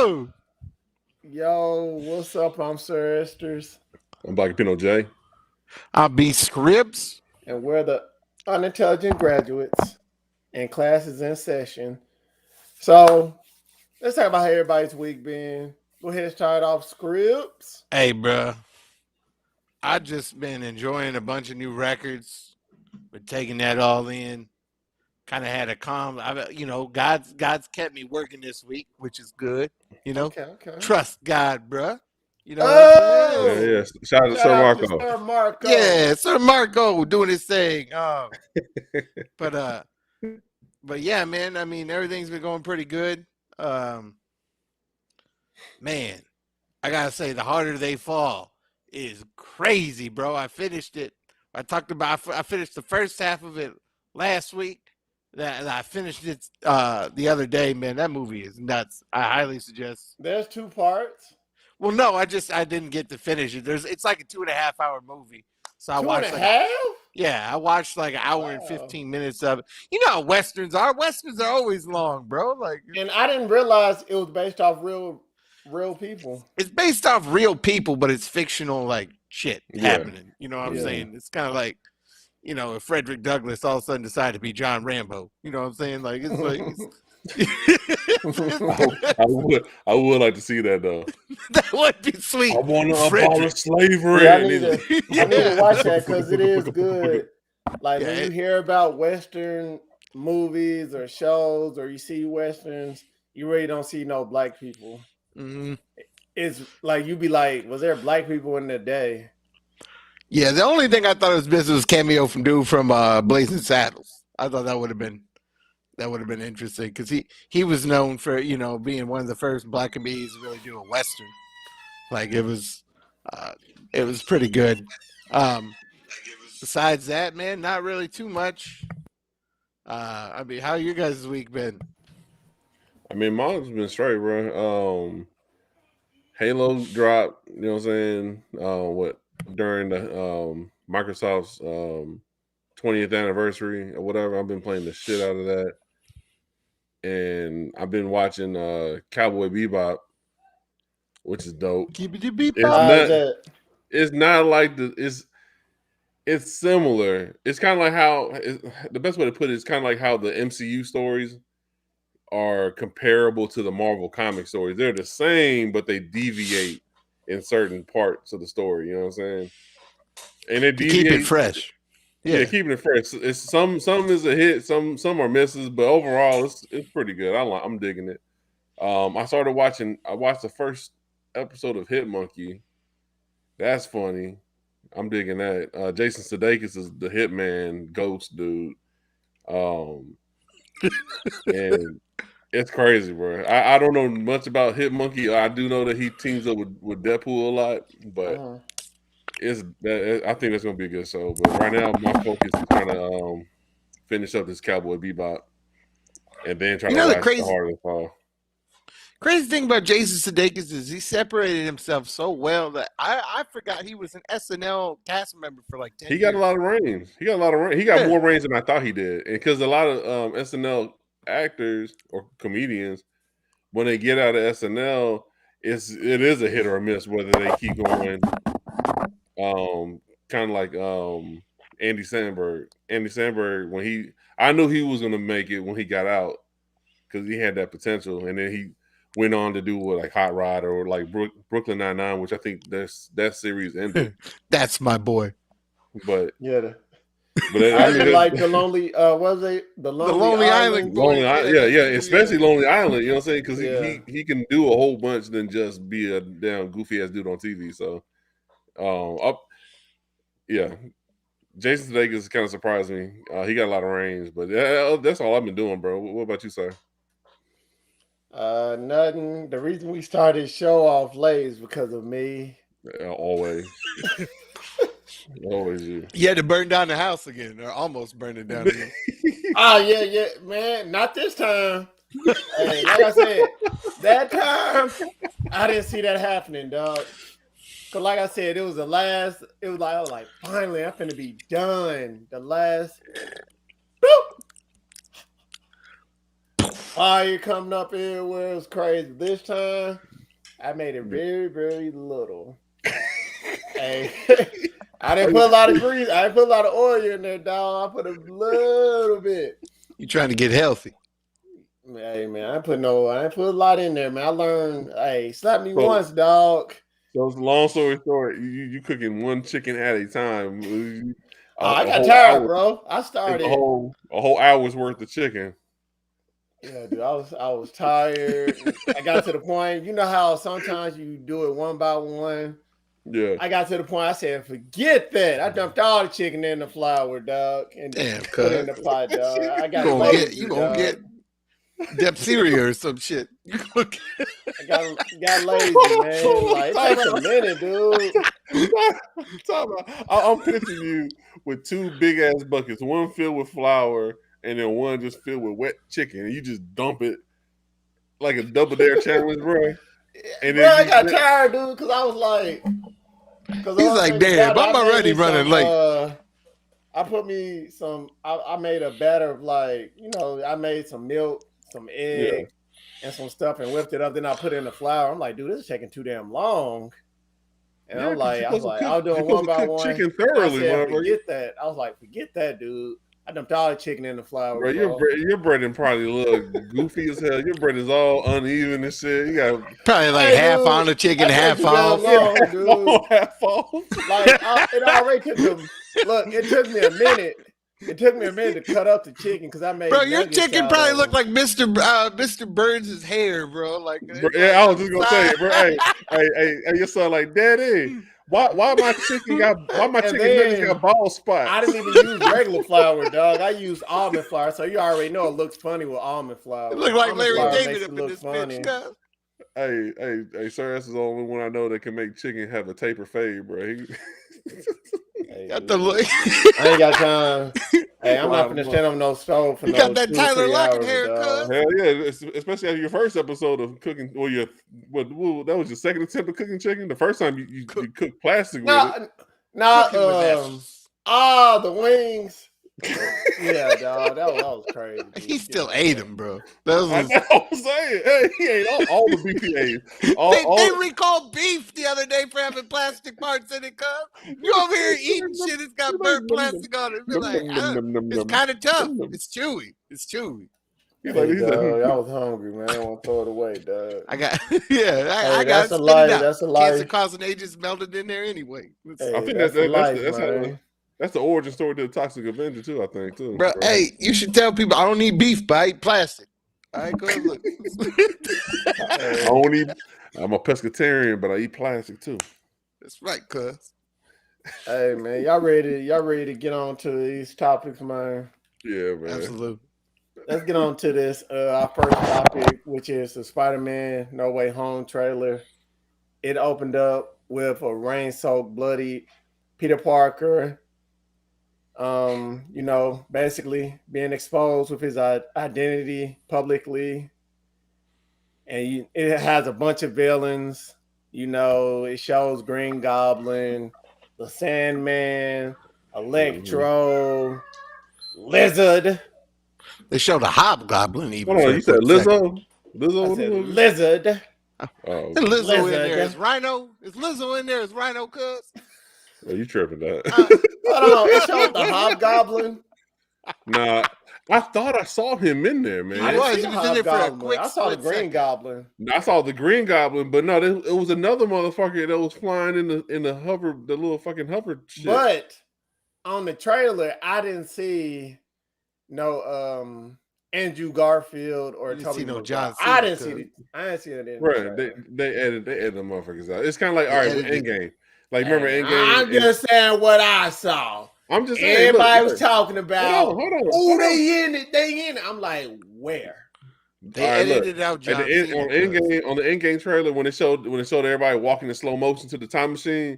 Yo. Yo, what's up? I'm Sir Esters, I'm Black Pino J. I'll be Scripps. and we're the unintelligent graduates, and class is in session. So let's talk about how everybody's week been. Go ahead and start off scripts. Hey, bruh. I just been enjoying a bunch of new records. Been taking that all in. Kind of had a calm. God's kept me working this week, which is good. Okay. Trust God, bruh. You know what I'm Oh, saying? Yeah. Shout out to shout Sir out to Marco. Sir Marco. Yeah, Sir Marco doing his thing. But yeah, man. I mean, everything's been going pretty good. Man, I gotta say, the harder they fall is crazy, bro. I finished it. I finished the first half of it last week. That I finished it the other day, man. That movie is nuts. I highly suggest. There's two parts. Well, no, I didn't get to finish it. It's like a 2.5 hour movie. So I Two and watched a half? I watched like an hour and 15 minutes of it. You know how westerns are. Westerns are always long, bro. Like, And I didn't realize it was based off real people. it's based off real people, but it's fictional, like shit happening. You know what I'm saying? It's kind of like, if Frederick Douglass all of a sudden decided to be John Rambo. You know what I'm saying? Like, it's like. I would like to see that though. That would be sweet. I want to abolish slavery. Yeah, I need to watch that because it is good. Like when you hear about Western movies or shows, or you see Westerns, you really don't see no black people. Mm-hmm. It's like you be like, was there black people in the day? Yeah, the only thing I thought was missing was cameo from dude from Blazing Saddles. I thought that would have been interesting because he was known for being one of the first black comedians to really do a Western. Like it was pretty good. Besides that, man, not really too much. I mean, how your guys' week been? I mean, mine's been straight, bro. Halo dropped. You know what I'm saying? During the Microsoft's 20th anniversary or whatever. I've been playing the shit out of that, and I've been watching Cowboy Bebop, which is dope. It's not like it's similar. It's kind of like how the best way to put it is kind of like how the MCU stories are comparable to the Marvel comic stories. They're the same, but they deviate in certain parts of the story. You know what I'm saying? And they deviate. Keep it fresh. Yeah, keeping it fresh. It's some is a hit, some are misses, but overall it's pretty good. I'm digging it. I watched the first episode of Hit Monkey. That's funny. I'm digging that. Jason Sudeikis is the Hitman ghost dude. And it's crazy, bro. I don't know much about Hit Monkey. I do know that he teams up with Deadpool a lot, but I think that's gonna be a good show. But right now, my focus is trying to finish up this Cowboy Bebop, and then try to watch the harder fall. Crazy thing about Jason Sudeikis is he separated himself so well that I forgot he was an SNL cast member for like 10 years. He got a lot of range. He got more range than I thought he did. And because a lot of SNL actors or comedians, when they get out of SNL, it is a hit or a miss whether they keep going. Kind of like Andy Samberg. Andy Samberg, I knew he was going to make it when he got out because he had that potential, and then he went on to do like Hot Rod or like Brooklyn Nine-Nine, which I think that series ended. That's my boy. But yeah, I didn't like the Lonely. Was it the Lonely Island? Lonely Island, yeah, especially Lonely Island. You know what I'm saying? Because he can do a whole bunch than just be a damn goofy ass dude on TV. So, Jason Sudeikis kind of surprised me. He got a lot of range, but that's all I've been doing, bro. What about you, sir? Nothing. The reason we started show off late is because of me. Always. Always you. You had to burn down the house again, or almost burn it down again. Oh, yeah, man. Not this time. Hey, like I said, that time, I didn't see that happening, dog. Because like I said, it was I was like, finally, I'm finna be done. The last... fire coming up everywhere. It was crazy. This time, I made it very, very little. Hey, I didn't put a lot of grease. I didn't put a lot of oil in there, dog. I put a little bit. You trying to get healthy? Hey man, I didn't put a lot in there, man. I learned. Hey, slap me once, dog. So long story short, you cooking one chicken at a time. I got tired, bro. I A started whole hour's worth of chicken. Yeah, dude, I was tired. I got to the point. You know how sometimes you do it one by one. Yeah. I got to the point. I said, "Forget that." I dumped all the chicken in the flour, dog, and put it in the pot, dog. I got lazy. You gonna get diphtheria or some shit. I got lazy, man. Like, it takes a minute, dude. I'm picturing you with two big ass buckets, one filled with flour and then one just filled with wet chicken, and you just dump it like a double dare challenge, bro. And then I got tired, dude, because I was like, he's like, damn, I'm already running late. I put me some. I made a batter of I made some milk, some egg, and some stuff, and whipped it up. Then I put it in the flour. I'm like, dude, this is taking too damn long. And I was like, I'll do it one by one. Chicken thoroughly, I said, forget that. I was like, forget that, dude. I dumped all the chicken in the flour. Bro, your bread is probably a little goofy as hell. Your bread is all uneven and shit. You got probably like half on the chicken, half off. Half off. Like it already took them. Look, it took me a minute. It took me a minute to cut up the chicken because I made. Bro, your chicken probably looked like Mr. Burns' hair, bro. Like, yeah, I was just gonna say it, bro. Hey, your son, like, Daddy. Why my chicken nuggets got bald spots? I didn't even use regular flour, dog. I used almond flour, so you already know it looks funny with almond flour. It look like Larry David up in this bitch. Hey, sir, that's the only one I know that can make chicken have a taper fade, bro. I ain't got time. Hey, I'm not gonna stand on no stove for you got that Tyler Lockett haircut. Hell yeah, especially after your first episode of cooking. Well, that was your second attempt at cooking chicken. The first time you cooked plastic with it. The wings. Yeah, dog, that was crazy. Dude. He still ate them, bro. That was I was saying, hey, he ate all the beef he ate. They recalled beef the other day for having plastic parts in it, cuz. You over here eating shit that's got burnt plastic on it. Be like, it's kind of tough. It's chewy. He's like, I was hungry, man. I want to throw it away, dog. I got I got a lie. That's a lie. Cancer-causing agents melted in there anyway. I think that's the origin story to the Toxic Avenger too. I think too. Bro, hey, you should tell people I don't eat beef, but I eat plastic. All right, go look. I'm a pescatarian, but I eat plastic too. That's right, cuz. Hey man, y'all ready to get on to these topics, man? Yeah, man. Absolutely. Let's get on to this. Our first topic, which is the Spider-Man No Way Home trailer. It opened up with a rain-soaked, bloody Peter Parker. Basically being exposed with his identity publicly. And it has a bunch of villains. It shows Green Goblin, the Sandman, Electro, Lizard. They showed a Hobgoblin even. Hold on, you said Lizzo? I said Lizard. Lizzo in there. Is Rhino? Is Lizzo in there? Is Rhino, cuz? Well, you tripping that? Hold on, it showed the Hobgoblin. Nah, I thought I saw him in there, man. He was in there for a quick. I saw the Green Goblin. I saw the Green Goblin, but no, it was another motherfucker that was flying in the little fucking hover shit. But on the trailer, I didn't see no Andrew Garfield or Tobey Maguire. I didn't see it. I didn't see it. Right, they edited the motherfuckers out. It's kind of like, all right, with Endgame. Like, remember Endgame? I'm just saying what I saw. I'm just saying. Everybody was talking about, hold on. They in it. I'm like, where? They edited out John on the Endgame trailer when it showed everybody walking in slow motion to the time machine,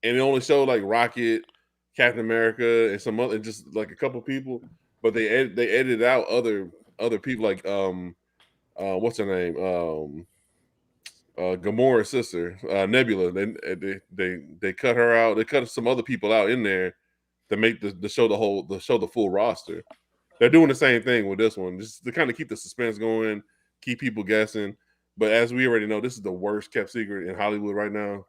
and it only showed like Rocket, Captain America, and some other, just like a couple people, but they edited out other people like what's her name, Gamora's sister, Nebula. They cut her out. They cut some other people out in there to make the show the full roster. they're doing the same thing with this one, just to kind of keep the suspense going, keep people guessing. But as we already know, this is the worst kept secret in Hollywood right now.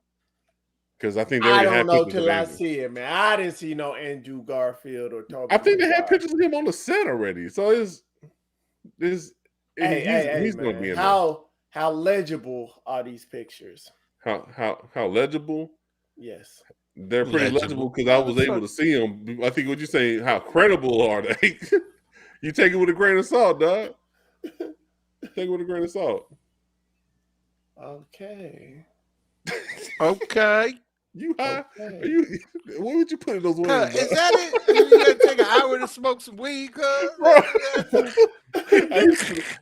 Because I think they I already don't had know pictures of till I Andrew. see it, man. I didn't see no Andrew Garfield or Tobey I think they had Maguire. pictures of him on the set already. So he's Hey, going to be man. in there. How legible are these pictures? How legible? Yes. They're pretty legible because I How the was able fuck? to see them. I think what you saying, how credible are they? You take it with a grain of salt, dog. Take it with a grain of salt. Okay. Okay. You high? Okay. Are you? What would you put in those Cuz, words? is that it? You gotta take an hour to smoke some weed, cuz?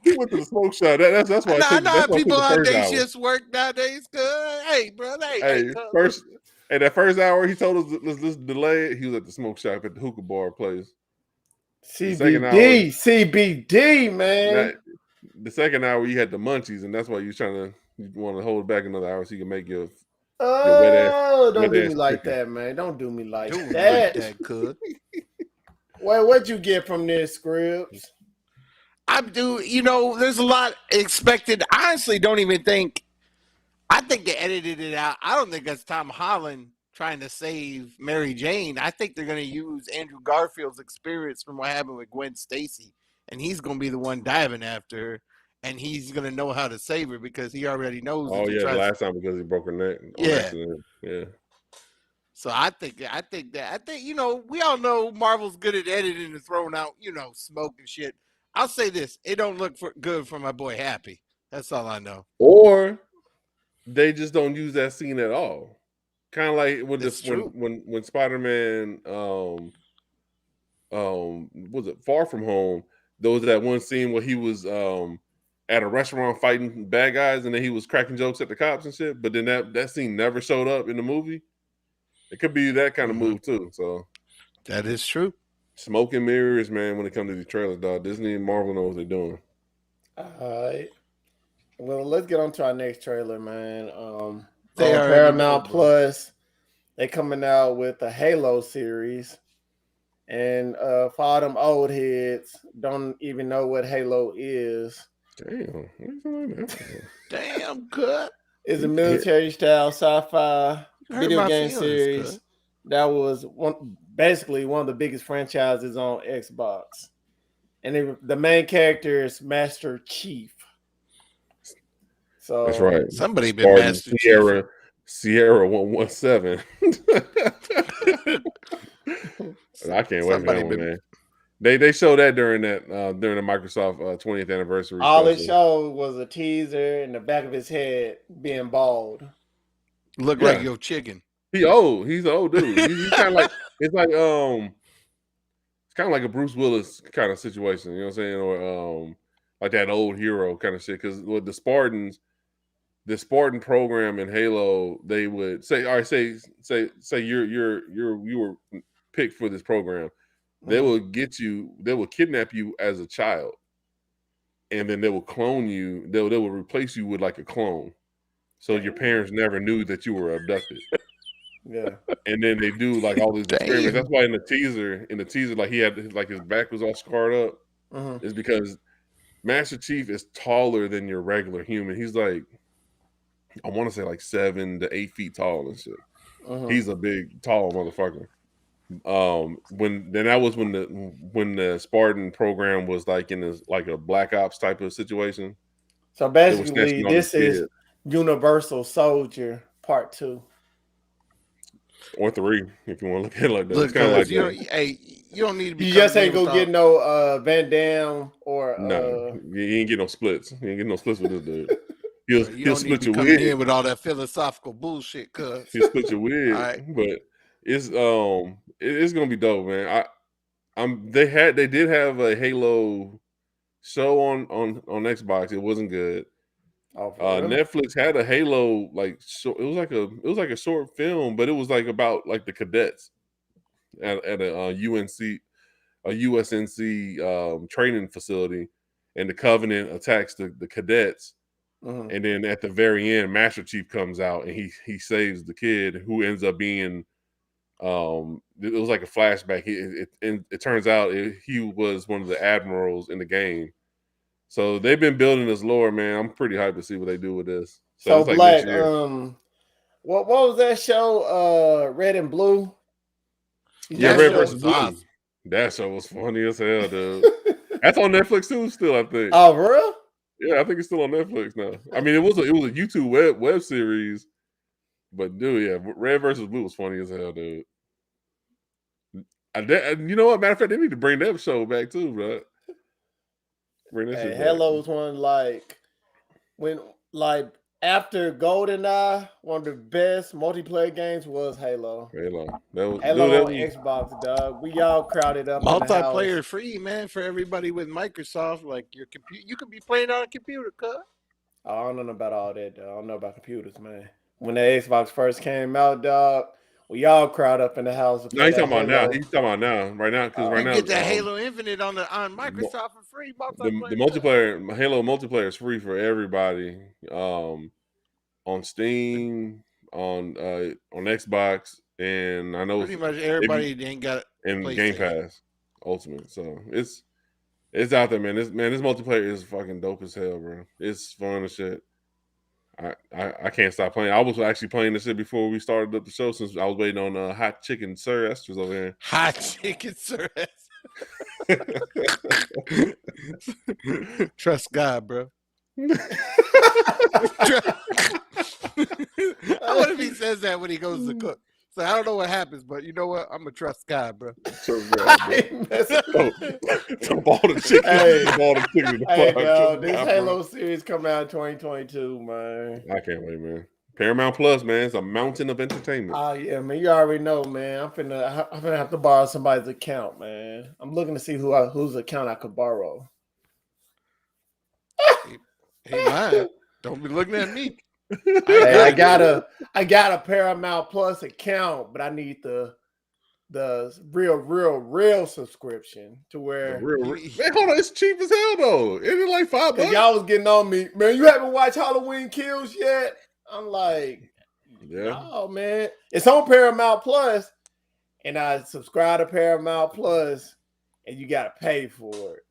He went to the smoke shop. That's why I I took. know That's how why I took people the on first day hour. shifts work nowadays, cuz. Hey, bro. Hey, Hey, cuz. that first hour, he told us let's delay it. He was at the smoke shop at the hookah bar place. The second hour, CBD, man. the second hour, you had the munchies, and that's why you want to hold it back another hour so you can make your Oh, don't wet do ass me like chicken. that, man. Don't do me like Doing like that. that, cuz. Well, what'd you get from this, Scripps? There's a lot expected. I honestly don't even think. I think they edited it out. I don't think that's Tom Holland trying to save Mary Jane. I think they're going to use Andrew Garfield's experience from what happened with Gwen Stacy, and he's going to be the one diving after her, and he's going to know how to save her because he already knows Oh if he yeah, the tries. last time because he broke her neck on Yeah. accident. Yeah. So I think we all know Marvel's good at editing and throwing out smoke and shit. I'll say this: it don't look good for my boy Happy. That's all I know. Or they just don't use that scene at all. Kind of like It's true. when Spider-Man was it Far From Home, there was that one scene where he was at a restaurant fighting bad guys and then he was cracking jokes at the cops and shit, but then that scene never showed up in the movie. It could be that kind of move too. So that is true. smoke and mirrors, man, when it comes to these trailers, dog. Disney and Marvel know what they're doing. All right. Well, let's get on to our next trailer, man. They on already know, Paramount bro. Plus, they coming out with the Halo series. And for all them old heads, don't even know what Halo is. Damn. Damn, good. It's a military style sci-fi video game series good. that was basically one of the biggest franchises on Xbox. And the main character is Master Chief. So that's right. Somebody been Master Chief. Sierra 117. I can't wait for that one, man. They showed that during the Microsoft 20th anniversary. All it showed was a teaser in the back of his head being bald. Look like your chicken. He's an old dude. He's kind of like it's kind of like a Bruce Willis kind of situation. You know what I'm saying? Or like that old hero kind of shit. Because with the Spartan program in Halo, they would say, all right, say you were picked for this program. They will kidnap you as a child, and then they will clone you. They will replace you with like a clone, so your parents never knew that you were abducted. Yeah, and then they do like all these experiments. That's why in the teaser, like he had his back was all scarred up. Is because Master Chief is taller than your regular human. He's like, I want to say like 7 to 8 feet tall and shit. He's a big, tall motherfucker. When the Spartan program was like in this like a Black Ops type of situation. So basically, this is Universal Soldier Part 2 or 3, if you want to look at it like that. Look, it's kind of like you don't need to be. You just ain't gonna get no Van Damme or no. You ain't get no splits. You ain't get no splits with this dude. He'll split your wig in with all that philosophical bullshit. Cause he'll split your wig, right. But it's gonna be dope, man. They did have a Halo show on Xbox. It wasn't good. Oh, Netflix had a Halo it was like a short film, but it was like about like the cadets at a USNC training facility, and the Covenant attacks the cadets. And then at the very end, Master Chief comes out and he saves the kid, who ends up being It was like a flashback. It turns out he was one of the admirals in the game. So they've been building this lore, man. I'm pretty hyped to see what they do with this. So it's like Black, next year. what was that show? Red and Blue. Yeah, That Red show versus was Blue. awesome. That show was funny as hell, dude. That's on Netflix too, still, I think. Oh, for real? Yeah, I think it's still on Netflix now. I mean, it was a YouTube web series, but dude, yeah, Red versus Blue was funny as hell, dude. You know what? Matter of fact, they need to bring that show back too, bro. Bring that shit back. Halo was one after GoldenEye, one of the best multiplayer games was Halo. Halo On Xbox, dog. We all crowded up. Multiplayer free, man, for everybody with Microsoft. Like your computer, you could be playing on a computer, cuz. I don't know about all that, dog. I don't know about computers, man. When the Xbox first came out, dog, we all crowd up in the house. No, he's talking about now. He's talking about now, right now, because right you now get that Halo Infinite on Microsoft for free. The multiplayer, Halo multiplayer is free for everybody. On Steam, on Xbox, and I know pretty much everybody ain't got in Game Pass Ultimate. So it's out there, man. This multiplayer is fucking dope as hell, bro. It's fun as shit. I can't stop playing. I was actually playing this shit before we started up the show, since I was waiting on hot chicken Sir Esther's over here. Hot chicken Sir Esther. Trust God, bro. I wonder if he says that when he goes to cook. So I don't know what happens, but you know what? I'm gonna trust God, bro. Trust God, bro. Dump all the chicken. Hey, bro, this Halo series coming out in 2022, man. I can't wait, man. Paramount Plus, man, it's a mountain of entertainment. Oh yeah, man. You already know, man. I'm finna have to borrow somebody's account, man. I'm looking to see whose account I could borrow. Hey, mine. Don't be looking at me. Hey, I got a Paramount Plus account, but I need the real subscription to where man, hold on, it's cheap as hell though. Isn't it like $5? Y'all was getting on me, man. You haven't watched Halloween Kills yet? I'm like, yeah. Oh man, it's on Paramount Plus, and I subscribe to Paramount Plus, and you gotta pay for it.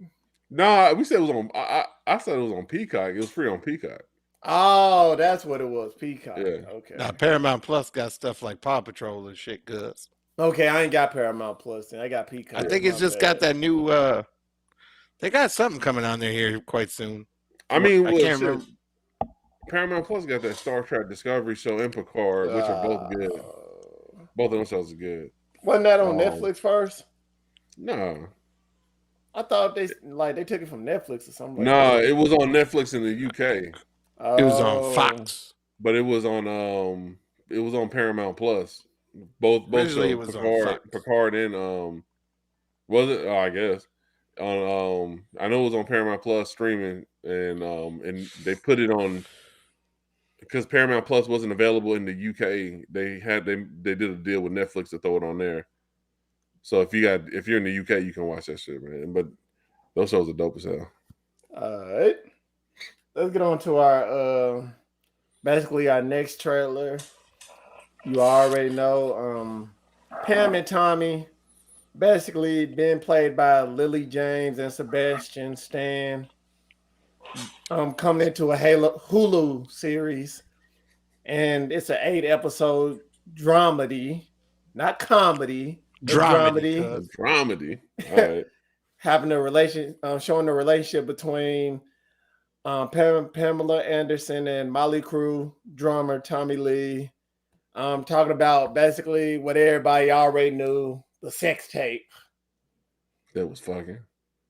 Nah, we said it was on. I said it was on Peacock. It was free on Peacock. Oh, that's what it was. Peacock. Yeah. Okay. Now Paramount Plus got stuff like Paw Patrol and shit, cuz. Okay, I ain't got Paramount Plus, and I got Peacock. I think it's just got that new. They got something coming on there here quite soon. I mean, I can't remember. Paramount Plus got that Star Trek Discovery show and Picard, which are both good. Both of those shows are good. Wasn't that on Netflix first? No. I thought they took it from Netflix or something. No, it was on Netflix in the UK. It was on Fox, but it was on Paramount Plus. Both shows, Picard and was it? Oh, I guess on I know it was on Paramount Plus streaming, and they put it on because Paramount Plus wasn't available in the UK. They did a deal with Netflix to throw it on there. So if you're in the UK, you can watch that shit, man. But those shows are dope as hell. All right, let's get on to our basically our next trailer. You already know Pam and Tommy, basically being played by Lily James and Sebastian Stan, coming into a Hulu series, and it's an 8-episode dramedy, not comedy. Dramedy. All right. Having showing the relationship between Pamela Anderson and Molly Crew drummer Tommy Lee. Talking about basically what everybody already knew, the sex tape. That was fucking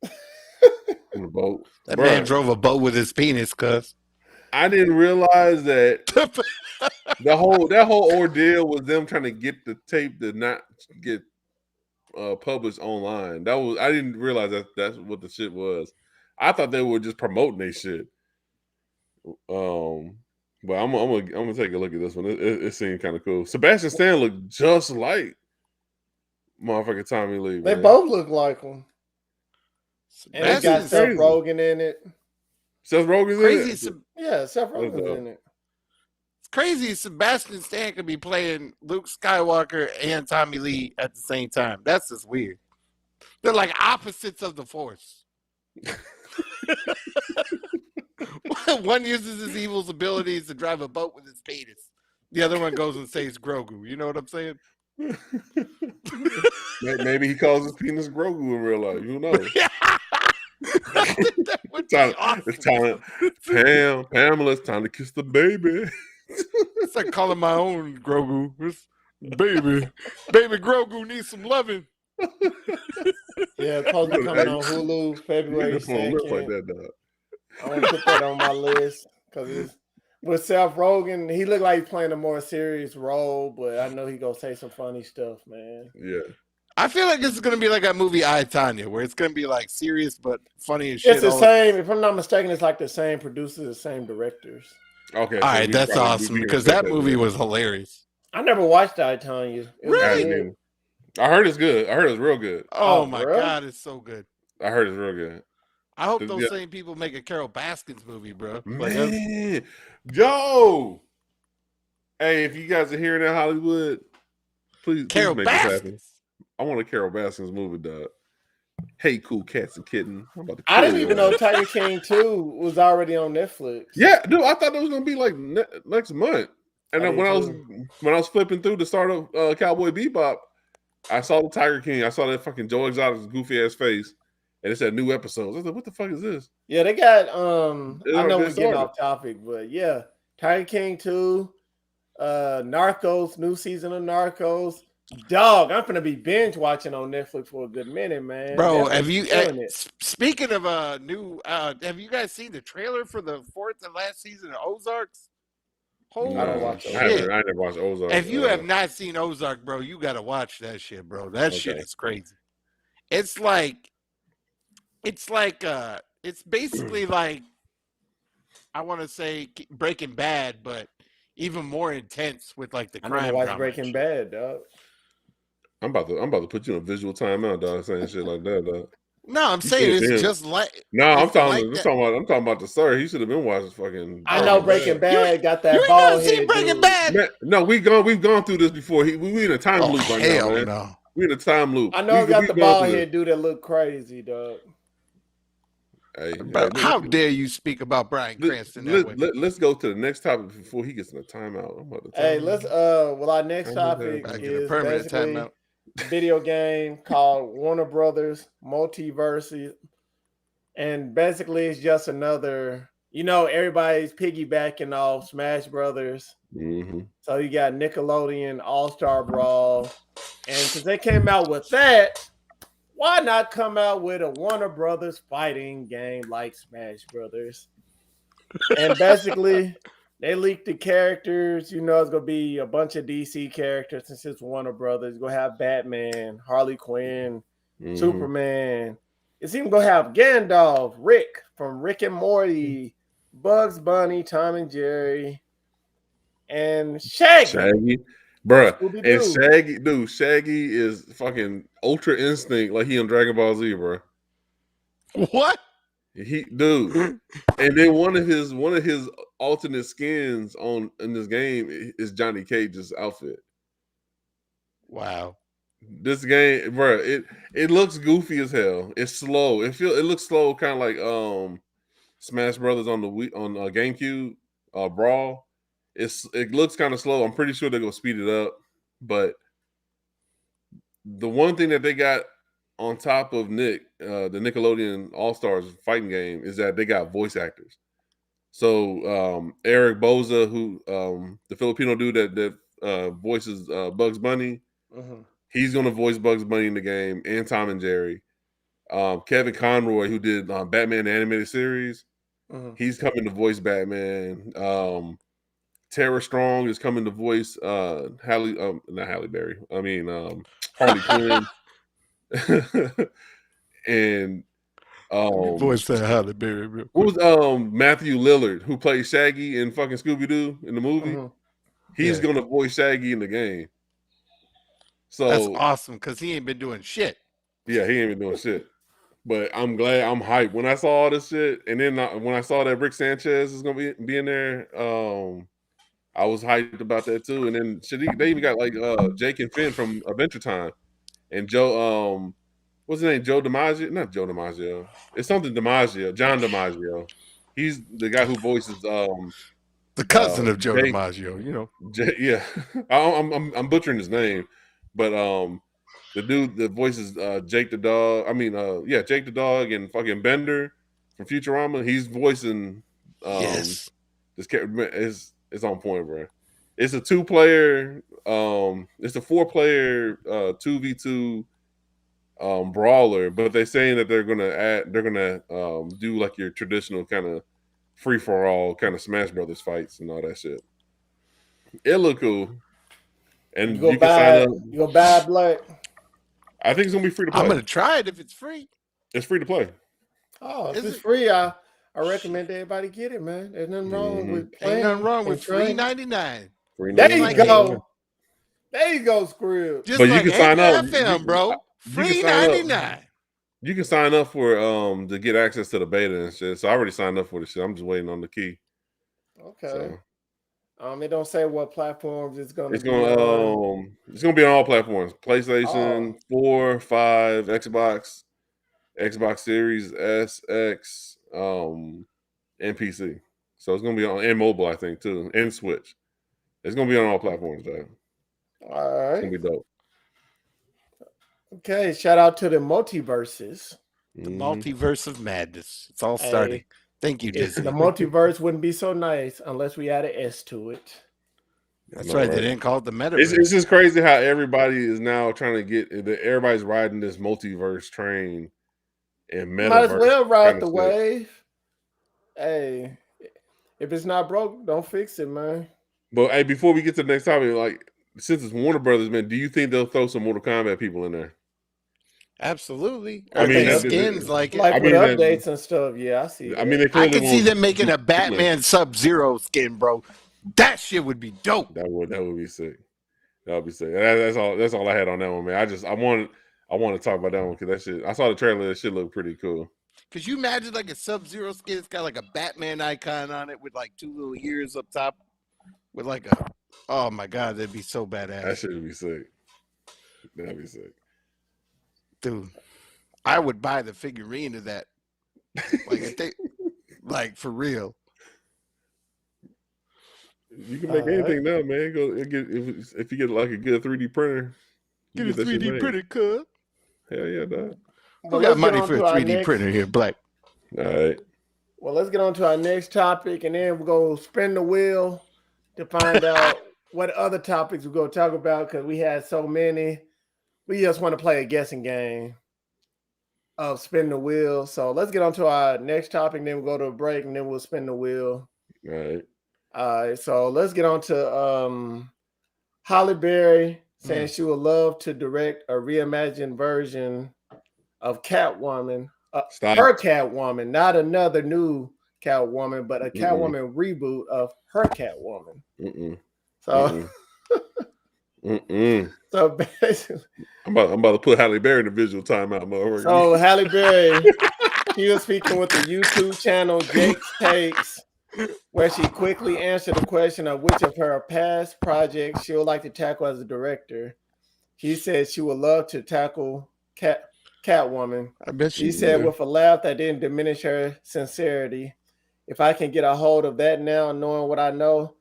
on a boat. That man drove a boat with his penis, cuz. I didn't realize that that whole ordeal was them trying to get the tape to not get published online. I didn't realize that's what the shit was. I thought they were just promoting their shit. But I'm gonna take a look at this one. It seemed kind of cool. Sebastian Stan looked just like motherfucking Tommy Lee. They man. both look like him. And it got Seth Rogen in it. Seth Rogen's in it? Yeah, Seth Rogen's in it. It's crazy. Sebastian Stan could be playing Luke Skywalker and Tommy Lee at the same time. That's just weird. They're like opposites of the Force. One uses his evil's abilities to drive a boat with his penis. The other one goes and saves Grogu. You know what I'm saying? Maybe he calls his penis Grogu in real life. Who knows? That would be awesome. It's time, Pamela, it's time to kiss the baby. It's like calling my own Grogu. It's, baby Grogu needs some loving. Yeah, it's supposed to be coming on Hulu February 2nd. Like that, dog. I want to put that on my list because it's with Seth Rogen. He looked like he's playing a more serious role, but I know he gonna say some funny stuff, man. Yeah. I feel like this is gonna be like that movie I, Tonya, where it's gonna be like serious but funny as shit. It's the same. If I'm not mistaken, it's like the same producers, the same directors. Okay. All right, that's awesome because that movie was hilarious. I never watched I, Tonya. Really? I heard it's good. I heard it's real good. Oh my god, it's so good. I heard it's real good. I hope those same people make a Carol Baskins movie, bro. Man, yo, hey, if you guys are here in Hollywood, please make this happen. I want a Carol Baskins movie, dog. Hey, cool cats and kittens. I didn't even know Tiger King 2 was already on Netflix. Yeah, dude, I thought that was gonna be like next month. And then when I was flipping through the start of Cowboy Bebop, I saw the Tiger King. I saw that fucking Joe Exotic's goofy ass face. And it said new episodes. I was like, what the fuck is this? Yeah, they got I know we're getting off topic, but yeah. Tiger King 2, Narcos, new season of Narcos. Dog, I'm gonna be binge watching on Netflix for a good minute, man. Bro, have you speaking of new have you guys seen the trailer for the 4th and last season of Ozarks? Holy I don't watch shit. I never watched Ozark. If you have not seen Ozark, bro, you gotta watch that shit, bro. That shit is crazy. It's basically like, I want to say Breaking Bad, but even more intense with like the crime. I never watched Breaking Bad, dog. I'm about to put you in a visual timeout, dog, saying shit like that, dog. No, I'm saying it's just like. No, I'm talking about the sir. He should have been watching fucking. I know Breaking Bad got that ball head. Breaking Bad. Man, no, we've gone through this before. We in a time loop right now, man. No. We in a time loop. I know we got the ball head dude that look crazy, dog. Hey, how dare you speak about Bryan Cranston? Let's go to the next topic before he gets in a timeout. Let's our next topic is basically a video game called Warner Brothers Multiverse, and basically it's just another. Everybody's piggybacking off Smash Brothers. Mm-hmm. So you got Nickelodeon All-Star Brawl, and since they came out with that, why not come out with a Warner Brothers fighting game like Smash Brothers? And basically, they leaked the characters. It's going to be a bunch of DC characters since it's Warner Brothers. It's going to have Batman, Harley Quinn, Superman. It's even going to have Gandalf, Rick from Rick and Morty, Bugs Bunny, Tom and Jerry, and Shaggy. Bruh, and Shaggy is fucking Ultra Instinct like he on Dragon Ball Z, bro. What? And then one of his alternate skins in this game is Johnny Cage's outfit. Wow. This game, bro, it looks goofy as hell. It's slow. It looks slow, kind of like Smash Brothers on GameCube, Brawl. It looks kind of slow. I'm pretty sure they're gonna speed it up. But the one thing that they got on top of the Nickelodeon All-Stars fighting game is that they got voice actors. So Eric Boza, who the Filipino dude that voices Bugs Bunny, he's gonna voice Bugs Bunny in the game, and Tom and Jerry. Kevin Conroy, who did Batman the Animated Series, he's coming to voice Batman. Tara Strong is coming to voice not Halle Berry. I mean Harley Quinn. And voice that Halle Berry. What was Matthew Lillard, who played Shaggy in fucking Scooby-Doo in the movie? He's gonna voice Shaggy in the game. So that's awesome because he ain't been doing shit. Yeah, he ain't been doing shit. But I'm glad, I'm hyped. When I saw all this shit, and then when I saw that Rick Sanchez is gonna be in there, I was hyped about that too. And then they even got like Jake and Finn from Adventure Time and Joe. What's his name? Joe DiMaggio? Not Joe DiMaggio. It's something DiMaggio. John DiMaggio. He's the guy who voices the cousin of Joe Jake. DiMaggio. You know. Yeah, I'm butchering his name, but the dude that voices Jake the dog. I mean, Jake the dog and fucking Bender from Futurama. He's voicing Yes. this character. It's on point, bro. It's a 2-player. It's a 4-player 2v2 brawler, but they're saying that they're gonna do like your traditional kind of free for all kind of Smash Brothers fights and all that shit. It look cool, and you can sign up. You go buy Black. I think it's gonna be free to play. I'm gonna try it if it's free. It's free to play. Oh, if it's free, I recommend everybody get it, man. There's nothing wrong with playing. Ain't nothing wrong with $3.99. There you go. There you go, Scrooge. Just but like you can sign up, FM, bro. $3.99. You can sign up for to get access to the beta and shit. So I already signed up for the shit. I'm just waiting on the key. Okay. So. It don't say what platforms it's gonna. It's gonna be on all platforms: PlayStation 4, 5, Xbox, Xbox Series S, X, and PC. So it's gonna be on and mobile, I think, too, and Switch. It's gonna be on all platforms, though. All right. It's gonna be dope. Okay, shout out to the multiverses. The multiverse of madness. It's all starting. Thank you, Disney. The multiverse wouldn't be so nice unless we add an S to it. That's right. They didn't call it the metaverse. It's just crazy how everybody is now trying to get. Everybody's riding this multiverse train, and metaverse. Might as well ride the wave. Hey, if it's not broke, don't fix it, man. But hey, before we get to the next topic, like since it's Warner Brothers, man, do you think they'll throw some Mortal Kombat people in there? Absolutely. I mean, skins with updates and stuff. Yeah, I see. I mean, I can see them making a Batman Sub-Zero skin, bro. That shit would be dope. That would be sick. That would be sick. That's all I had on that one, man. I want to talk about that one because that shit. I saw the trailer. That shit looked pretty cool. Could you imagine like a Sub-Zero skin? It's got like a Batman icon on it with like 2 little ears up top, with like a. Oh my god, that'd be so badass. That shit would be sick. That'd be sick. Dude, I would buy the figurine of that. Like if they, like for real. You can make anything now, man. If you get like a good 3D printer, get a 3D printer, cuz. Hell yeah, dog. Who got money for a 3D printer here, Black? All right. Well, let's get on to our next topic, and then we're gonna spin the wheel to find out what other topics we're gonna talk about because we had so many. We just want to play a guessing game of spin the wheel. So let's get on to our next topic, then we'll go to a break, and then we'll spin the wheel. All right. So let's get on to Halle Berry saying she would love to direct a reimagined version of Catwoman. Her Catwoman, not another new Catwoman, but a Catwoman reboot of her Catwoman. So... So basically, I'm about to put Halle Berry in the visual timeout, motherfucker. So Halle Berry, she was speaking with the YouTube channel Jake's Takes, where she quickly answered the question of which of her past projects she would like to tackle as a director. She said she would love to tackle Catwoman. I bet she said with a laugh that didn't diminish her sincerity. If I can get a hold of that now, knowing what I know,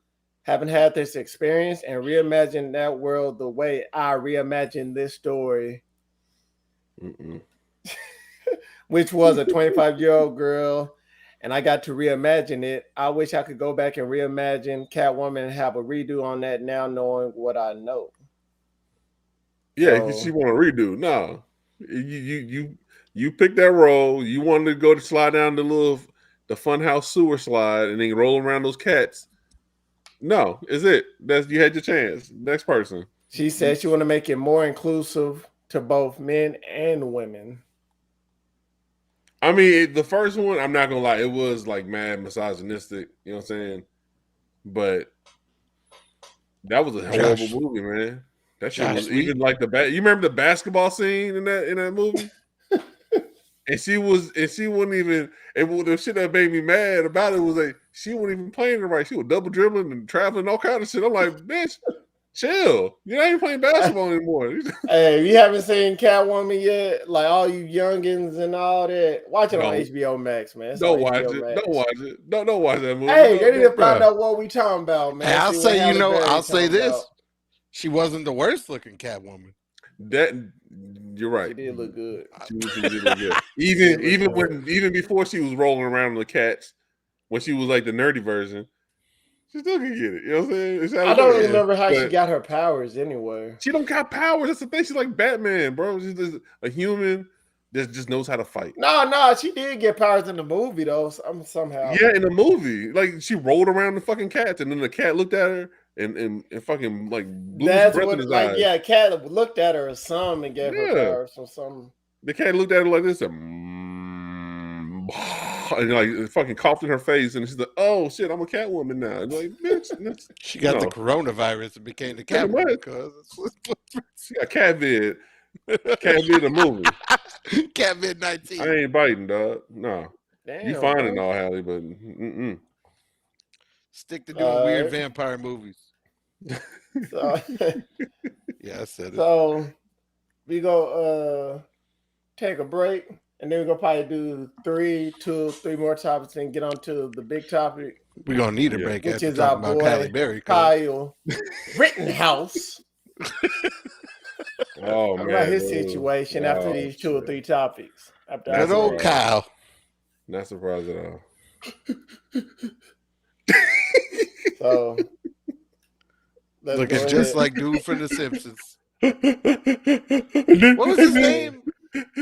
haven't had this experience and reimagine that world the way I reimagine this story, which was a 25-year-old girl, and I got to reimagine it. I wish I could go back and reimagine Catwoman and have a redo on that now, knowing what I know. Yeah, because she want to redo. No, you picked that role. You wanted to go to slide down the funhouse sewer slide and then roll around those cats. No, is it? You had your chance. Next person. She said she want to make it more inclusive to both men and women. I mean, the first one, I'm not gonna lie, it was like mad misogynistic. You know what I'm saying? But that was a horrible movie, man. That shit was even like you remember the basketball scene in that movie? And she wouldn't even. And the shit that made me mad about it was like she wasn't even playing it right. She was double dribbling and traveling, all kind of shit. I'm like, bitch, chill. You're not even playing basketball anymore. Hey, if you haven't seen Catwoman yet, like all you youngins and all that, watch it on HBO Max, man. Don't watch it. Don't watch it. Don't watch that movie. Hey, they need to find out what we talking about, man. Hey, I'll say, I'll say this. About. She wasn't the worst looking Catwoman. That you're right. She did look good. She did look good. Even before she was rolling around on the cats, when she was like the nerdy version, she still can get it. You know what I'm saying? I don't remember how she got her powers anyway. She don't got powers. That's the thing. She's like Batman, bro. She's just a human that just knows how to fight. No, she did get powers in the movie though. Somehow. Yeah, in the movie, like she rolled around the fucking cats, and then the cat looked at her and fucking like blew his breath in his eyes. Yeah, cat looked at her or something and gave her powers or something. The cat looked at her like this and like fucking coughed in her face, and she's like, "Oh shit, I'm a Catwoman now." And like, bitch, she got the coronavirus and became the Catwoman because she got Catvid. Catvid the movie. Catvid 19. I ain't biting, dog. No, damn, you fine and all, Halle, but stick to doing weird vampire movies. So, yeah, I said it. So we go take a break. And then we're gonna probably do three more topics and get on to the big topic. We're gonna need a break, which is our boy Halle Berry, Kyle Rittenhouse. Oh man, about his situation after these 2 or 3 topics. Good old Kyle. Not surprised at all. So looking just like dude from The Simpsons. What was his name?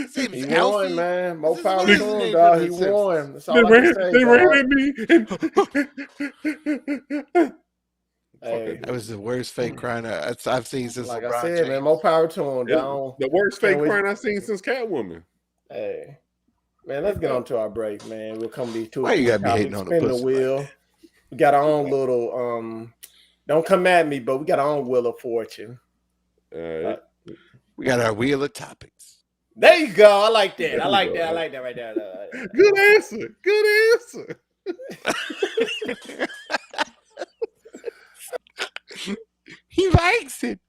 He won, man. More power to him, dog. He won. That's all I can say. They ran at me. Hey, that was the worst fake crying I've seen since. Like I said, man, more power to him, dog. The worst fake crying I've seen since Catwoman. Hey, man, let's get on to our break, man. We'll come to these 2 or 3 Why you gotta be hating topics. on Spin the wheel. Like we got our own little don't come at me, but we got our own wheel of fortune. We got our wheel of topics. There you go. I like that. I like that right there. Good answer. Good answer. He likes it.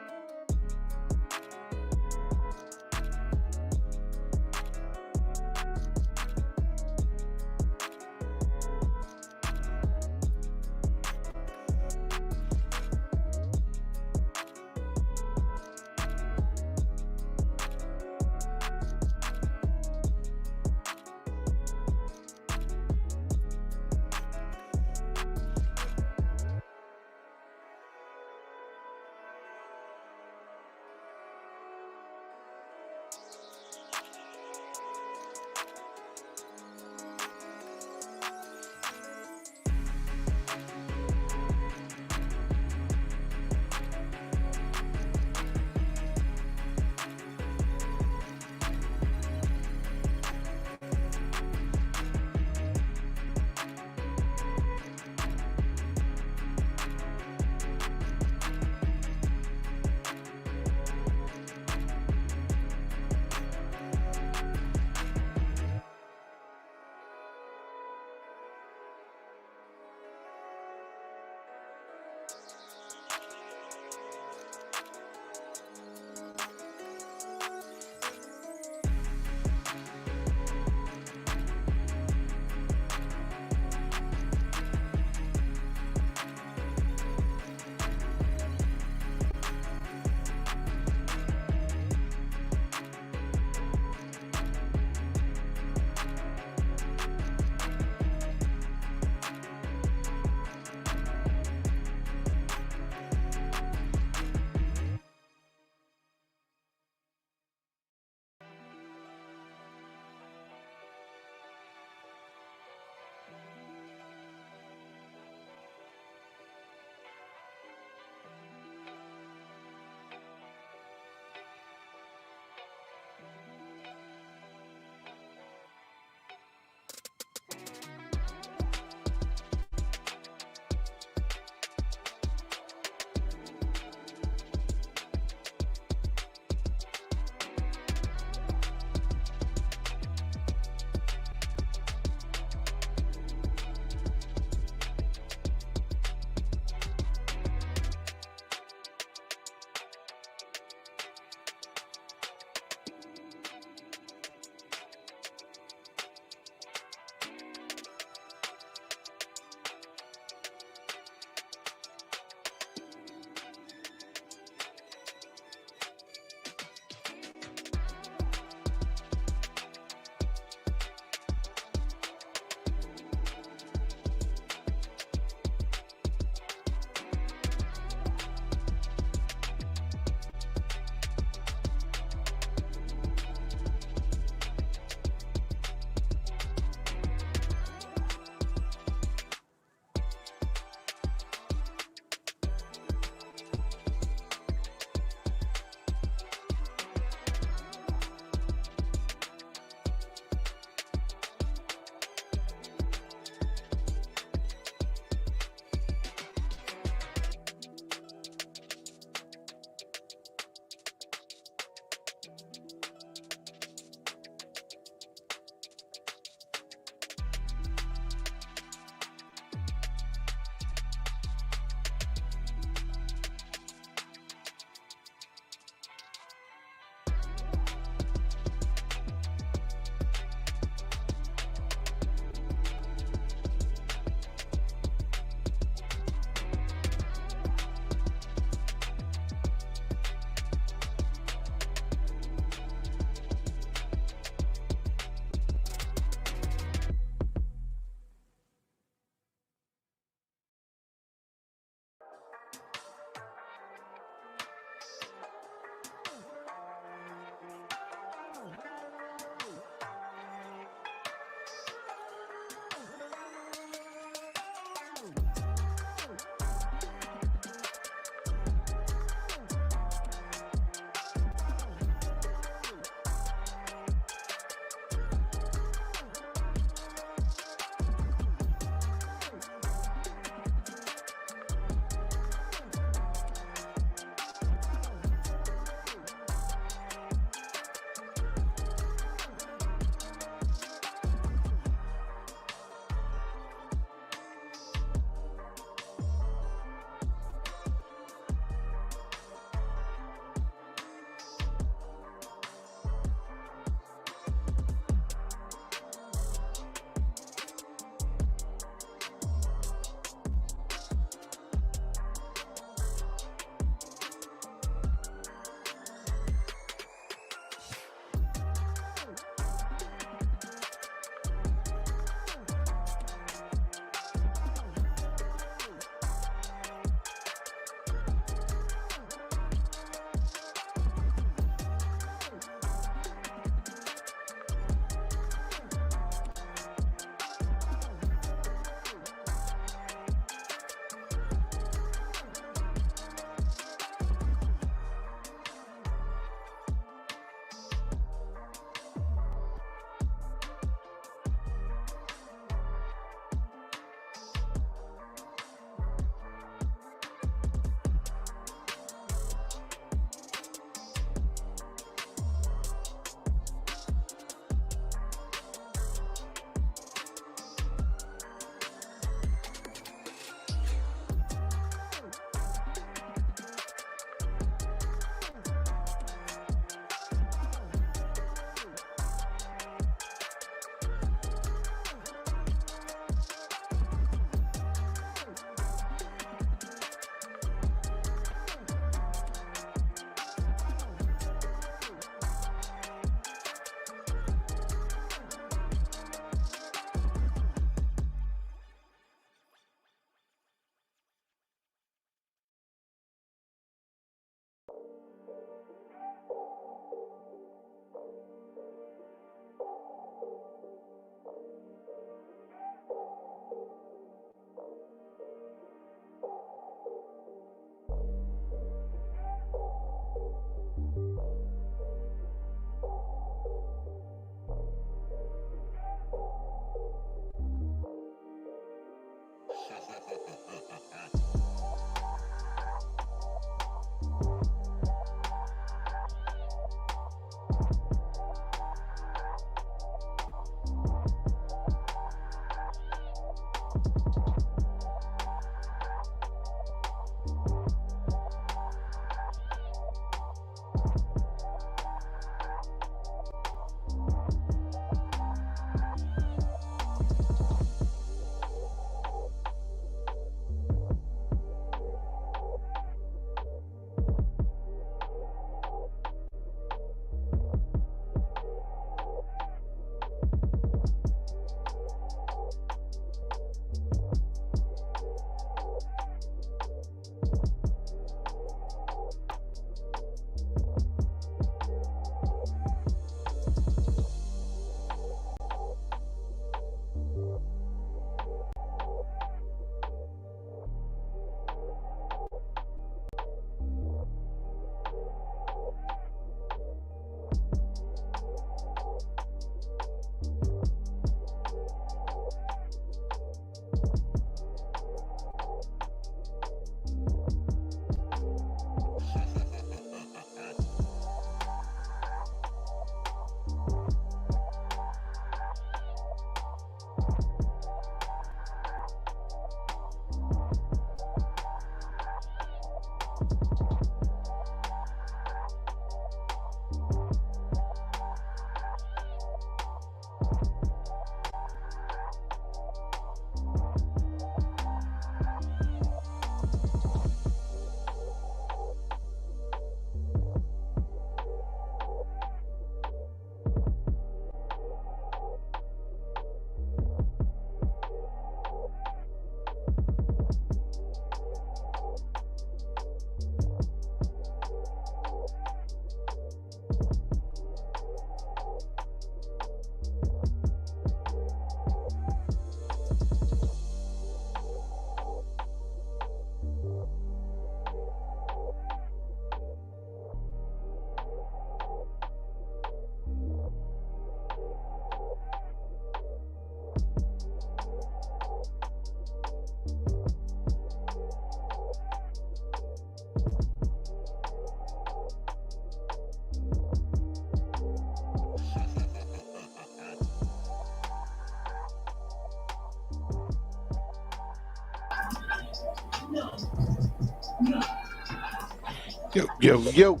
Yo, yo, yo.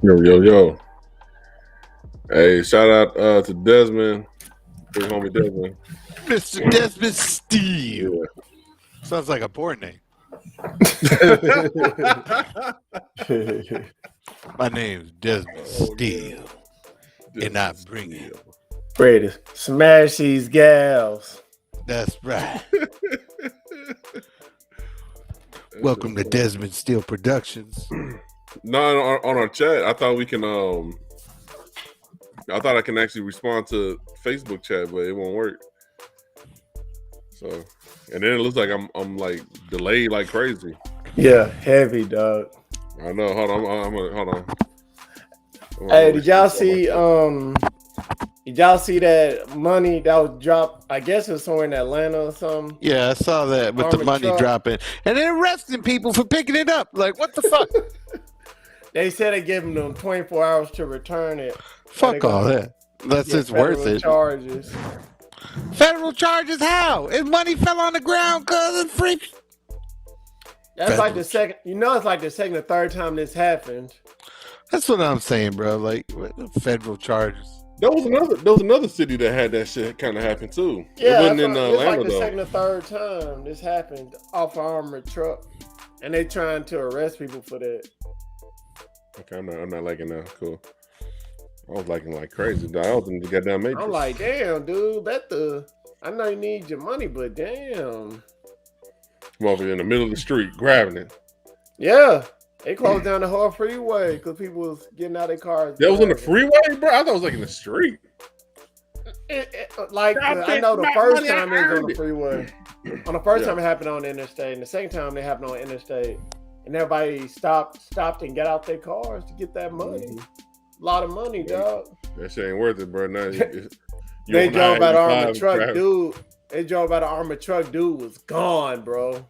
Yo. Hey, shout out to Desmond, big homie Desmond. Mr. Desmond Steele. Yeah. Sounds like a porn name. My name's Desmond Steele. And I bring it. Ready to smash these gals. That's right. Welcome to Desmond Steele Productions. No, on our chat, I thought we can. I thought I can actually respond to Facebook chat, but it won't work. So, and then it looks like I'm like delayed like crazy. Yeah, heavy dog. I know. Hold on. Hold on. Hey, did y'all see? Did y'all see that money that was dropped? I guess it was somewhere in Atlanta or something. Yeah, I saw that with the money dropping. And they're arresting people for picking it up. Like, what the fuck? They said they gave them 24 hours to return it. Fuck all that. Unless it's worth it. Charges. Federal charges? How? If money fell on the ground, cuz it's free. That's like the second. You know, it's like the second or third time this happened. That's what I'm saying, bro. Like, federal charges. There was another city that had that shit kind of happen too. Yeah, it wasn't in it's Atlanta like the though. second or third time this happened off an armored truck, and they trying to arrest people for that. Okay, I'm not liking that. Cool. I was liking like crazy. I was in the goddamn Matrix. I'm like, damn, dude, I know you need your money, but damn. Come over in the middle of the street, grabbing it. Yeah, they closed down the whole freeway because people was getting out of their cars. That was on the freeway, bro. I thought it was like in the street. I know the first time it was on the freeway. On the first time it happened on the interstate, and the second time it happened on the interstate, and everybody stopped and got out their cars to get that money. A lot of money, dog. That shit ain't worth it, bro. Now they drove by the armored truck, dude. They drove by the armored truck, dude was gone, bro.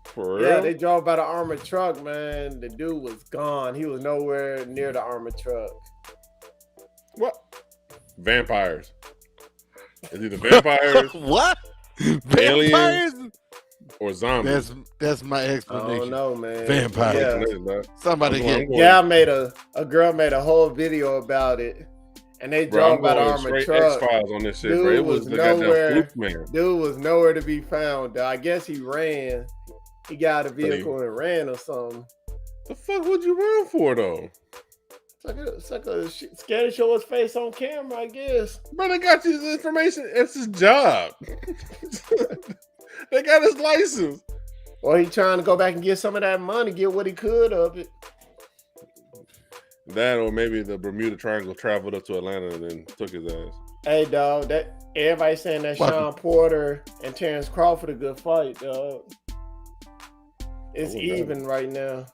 For real? Yeah, they drove by the armored truck, man. The dude was gone. He was nowhere near the armored truck. What? Vampires. Is either vampires? What? Vampires? Or zombies? That's my explanation. I don't know, man. Vampires. Yeah. Somebody get. Yeah, a girl made a whole video about it, and they drove by the armored truck. X-Files on this shit, dude bro. It was nowhere. Man. Dude was nowhere to be found. I guess he ran. He got a vehicle and ran or something. The fuck would you run for though? It's like a scared to show his face on camera, I guess. Bro, they got his information. It's his job. They got his license. Or he trying to go back and get some of that money, get what he could of it. That or maybe the Bermuda Triangle traveled up to Atlanta and then took his ass. Hey, dog, that everybody saying that Sean Porter and Terrence Crawford a good fight, dog. It's even right now.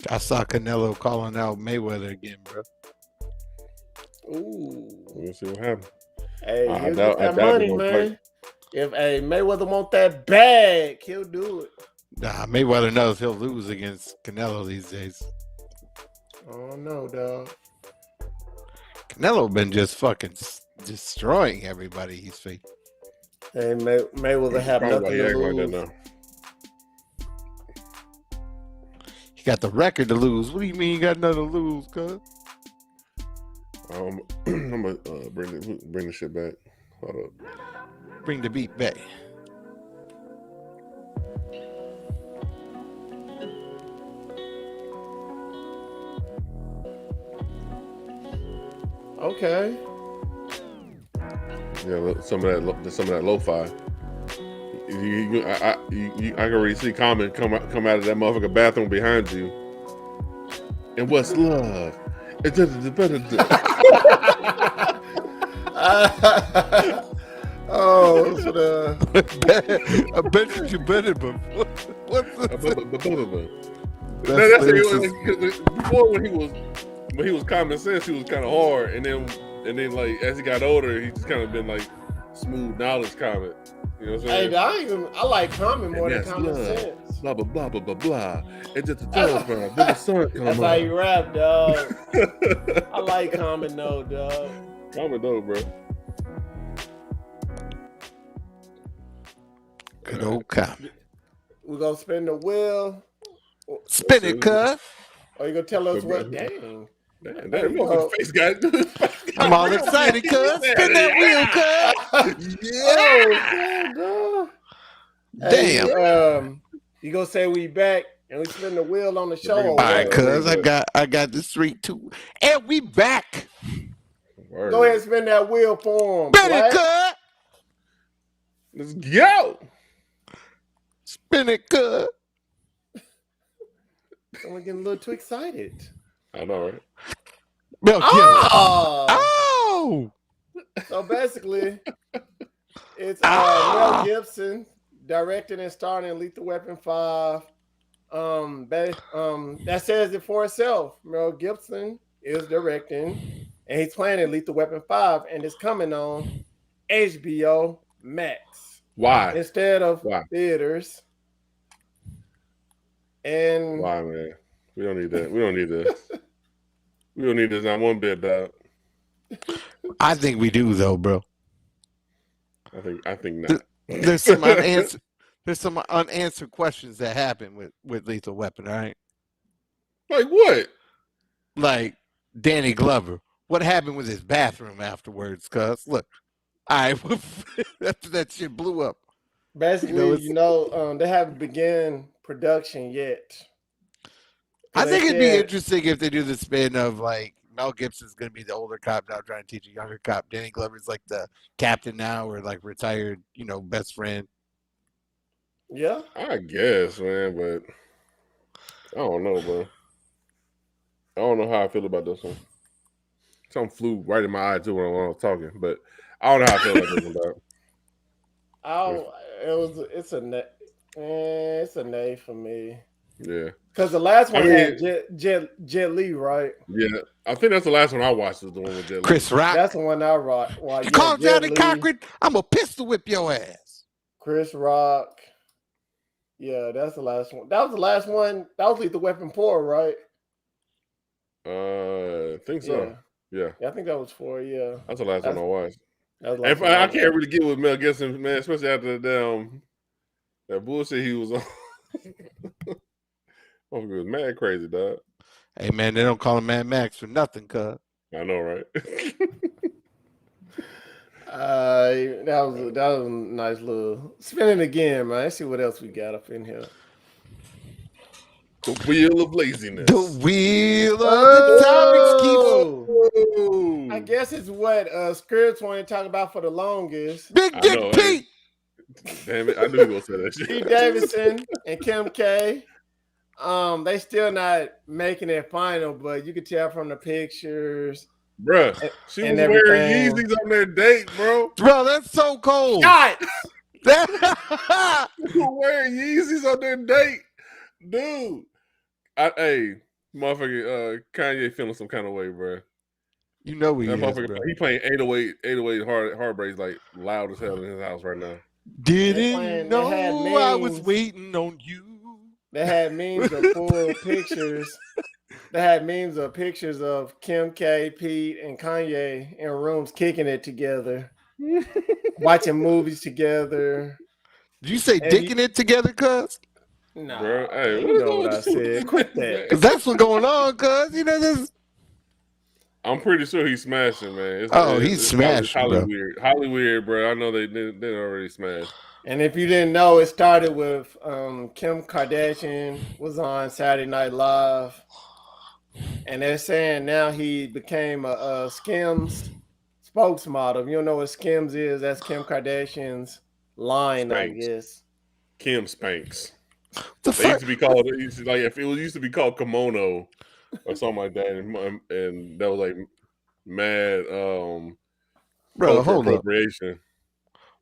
I saw Canelo calling out Mayweather again, bro. Ooh. Let's see what happened. Hey, he'll get that money, man. If Mayweather want that bag, he'll do it. Nah, Mayweather knows he'll lose against Canelo these days. I don't know, dog. Canelo been just fucking destroying everybody he's facing. Hey, Mayweather have nothing to lose. Like He got the record to lose. What do you mean you got nothing to lose, cuz? I'm gonna bring the shit back. Hold up. Bring the beat back. Okay. Yeah, some of that lo-fi. I can already see Common come out of that motherfucker bathroom behind you. And what's love? It's Oh, so I bet you better, but what's before when he was common sense, he was kind of hard, and then like as he got older, he just kind of been like smooth knowledge comment. You know what I'm saying? I like Common more than Common Sense. Blah blah blah blah blah blah. It's just a telephone. Then the sun come That's on. how you rap, dog. I like Common though, dog. Common though, bro. Good old Common. We're gonna spin the wheel. Spin it, cuz. Or you gonna tell us what? Dang. Damn, There you motherfucking go. face got I'm all excited, cuz. Spin that wheel, cuz. Oh, damn, dog. Hey, Damn. you gonna say we back and we spin the wheel on the show Bring it or All right, what? cuz. I got the street too. And we back. Word. Go ahead and spin that wheel for him. Spin it, cuz. Let's go. Spin it, cuz. I'm getting a little too excited. I know, right? Mel Gibson. Oh! Oh! So basically, it's Ah! Mel Gibson directing and starring in Lethal Weapon 5. That says it for itself. Mel Gibson is directing, and he's playing in Lethal Weapon 5, and it's coming on HBO Max. Why? Instead of theaters. And why, man? We don't need that. We don't need this. We don't need this not one bit, dog. I think we do though, bro. I think not. There's some unanswered. There's some unanswered questions that happen with Lethal Weapon. All right. Like what? Like Danny Glover. What happened with his bathroom afterwards? Cuz look, all right, that shit blew up. basically, they haven't begun production yet. I think it'd be interesting if they do the spin of like Mel Gibson's going to be the older cop now trying to teach a younger cop. Danny Glover's like the captain now or like retired, best friend. Yeah. I guess, man, but I don't know, bro. I don't know how I feel about this one. Something flew right in my eye too when I was talking, but I don't know how I feel about this one, dog. It's a nay for me. Yeah. Because the last one had Jet Li, right? Yeah. I think that's the last one I watched was the one with Jet Li. Chris Rock. That's the one I watched. You call Johnny Cochran, I'm going to pistol whip your ass. Chris Rock. Yeah, that's the last one. That was the last one. That was Lethal Weapon 4, right? I think so. Yeah. I think that was 4, yeah. That's the last one I watched. I can't really get with Mel Gibson, man, especially after that bullshit he was on. Oh, he was mad crazy, dog. Hey, man, they don't call him Mad Max for nothing, cuz. I know, right? That was a nice little spinning again, man. Let's see what else we got up in here. The wheel of laziness. The wheel of the topics keep. I guess it's what Scripps wanted to talk about for the longest. Big Dick Pete. Damn it! I knew he was gonna say that shit. Pete Davidson and Kim K. They still not making it final, but you could tell from the pictures. Bruh, she was wearing Yeezys on their date, bro. Bro, that's so cold. Shot. She was wearing Yeezys on their date, dude. Hey, motherfucker, Kanye feeling some kind of way, bro. You know he is, bro. He playing 808 heartbreaks like loud as hell in his house right now. Didn't know I was waiting on you. They had memes of full pictures. They had memes of pictures of Kim K, Pete, and Kanye in rooms kicking it together, watching movies together. Did you say dicking it together, cuz? No, bro. Hey, you know what I said. Quit that. Because that's what's going on, cuz. This. I'm pretty sure he's smashing, man. He's smashing, bro. Holly weird, bro. I know they already smashed. And if you didn't know, it started with Kim Kardashian was on Saturday Night Live. And they're saying now he became a Skims spokesmodel. You don't know what Skims is? That's Kim Kardashian's line, Spanx. I guess. Kim Spanx. They used to be called. If it used to be called kimono or something like that, and that was like mad. Bro, hold appropriation. Up.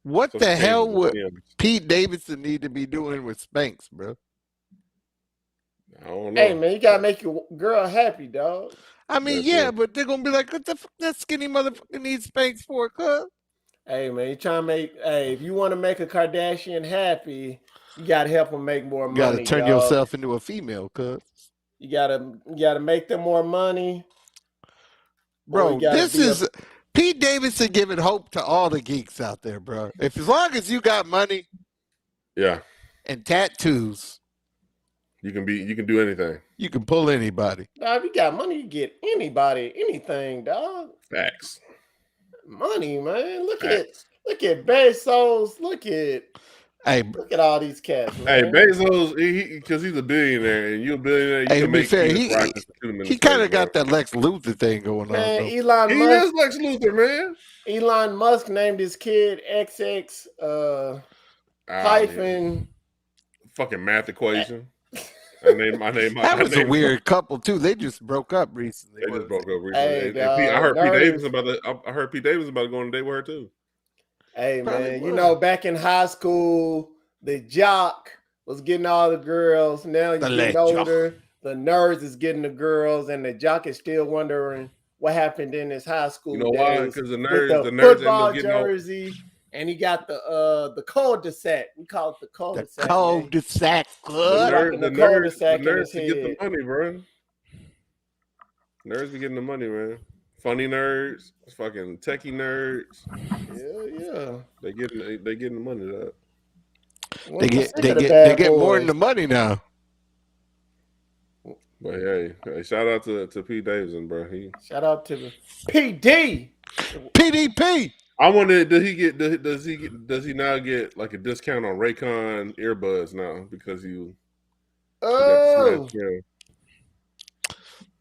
What the hell would Pete Davidson need to be doing with Spanx, bro? I don't know. Hey, man, you gotta make your girl happy, dog. I mean, but they're gonna be like, what the fuck that skinny motherfucker needs Spanx for, cuz? Hey, man, you trying to make, if you want to make a Kardashian happy, you gotta help them make more money. You gotta turn yourself into a female, cuz. You gotta make them more money. Bro, this is Pete Davidson giving hope to all the geeks out there, bro. As long as you got money. Yeah. and tattoos. You can do anything. You can pull anybody. Dog, if you got money, you get anybody, anything, dog. Facts. Money, man. Facts. Look at Bezos. Hey, Look at all these cats, man. Hey, Bezos, because he's a billionaire, and you're a billionaire, you hey, to can be make fair, penis rockets and shoot him in he the kind face, of got bro. that Lex Luthor thing going on. Man, Though. He is Lex Luthor, man. Elon Musk named his kid XX hyphen. Fucking math equation. That was a weird couple too. They just broke up recently. They just broke up recently. Hey, And dog, I heard Pete nerds. Davidson about that. I heard Pete Davidson about to go on a date with her too. Hey, Probably man, would. you know, back in high school, the jock was getting all the girls. Now you The get jock. older, the nerds is getting the girls, and the jock is still wondering what happened in his high school You know why? days. Because the with nerds the end football up getting jersey, and he got the cul-de-sac. We call it the The cul-de-sac. cul-de-sac. Rocking the the cul-de-sac in nerds his to get the head. money, bro. Nerds be getting the money, man. Funny nerds, fucking techie nerds. Yeah. They getting the money. That. They get more than the money now. But hey, shout out to Pete Davidson, bro. Shout out to the PD. PDP. I wonder, does he now get like a discount on Raycon earbuds now because he Oh,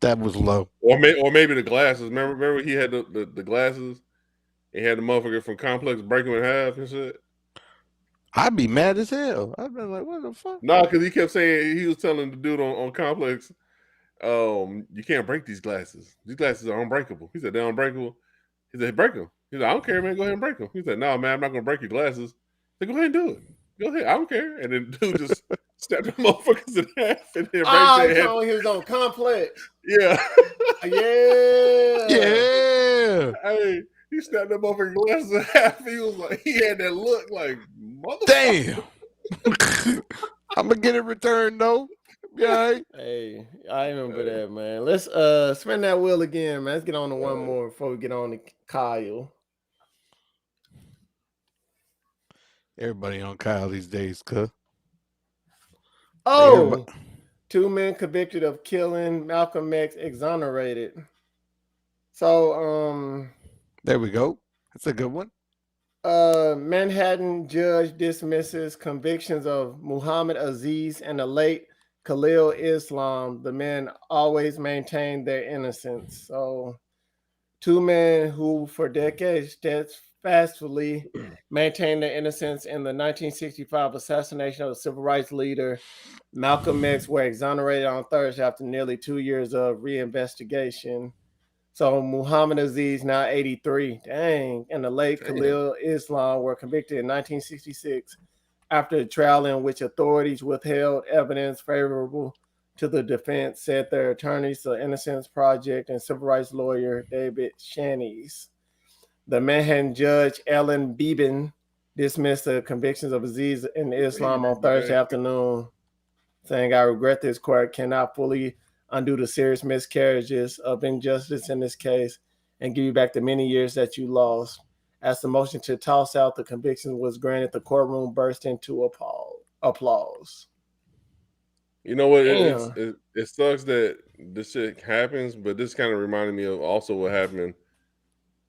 that was low. or maybe the glasses. Remember he had the glasses. He had the motherfucker from Complex break him in half and shit. I'd be mad as hell. I'd be like, what the fuck? No, because he kept saying, he was telling the dude on Complex, you can't break these glasses. These glasses are unbreakable. He said, they're unbreakable. He said, break them. He said, I don't care, man. Go ahead and break them. He said, no, man, I'm not going to break your glasses. He said, go ahead and do it. Go ahead. I don't care. And then dude just stepped the motherfuckers in half and then he was on Complex. Yeah. Yeah. Hey, he snapped that motherfucking glasses in half. He was like, he had that look like, motherfucker. Damn. I'm going to get it returned, though. Yeah. Hey, I remember that, man. Let's spin that wheel again, man. Let's get on to one more before we get on to Kyle. Everybody on Kyle these days, cuz. Oh, 2 men convicted of killing Malcolm X exonerated. So, there we go. That's a good one. Manhattan judge dismisses convictions of Muhammad Aziz and the late Khalil Islam. The men always maintained their innocence. So, 2 men who for decades steadfastly maintained their innocence in the 1965 assassination of the civil rights leader Malcolm X were exonerated on Thursday after nearly 2 years of reinvestigation. So Muhammad Aziz, now 83, dang, and the late Khalil Islam were convicted in 1966 after a trial in which authorities withheld evidence favorable to the defense, said their attorneys, the Innocence Project, and civil rights lawyer David Shanies. The Manhattan judge Ellen Beeben dismissed the convictions of Aziz and Islam on Thursday afternoon, saying, I regret this court cannot fully undo the serious miscarriages of injustice in this case and give you back the many years that you lost. As the motion to toss out the conviction was granted, the courtroom burst into applause. You know what? It sucks that this shit happens, but this kind of reminded me of also what happened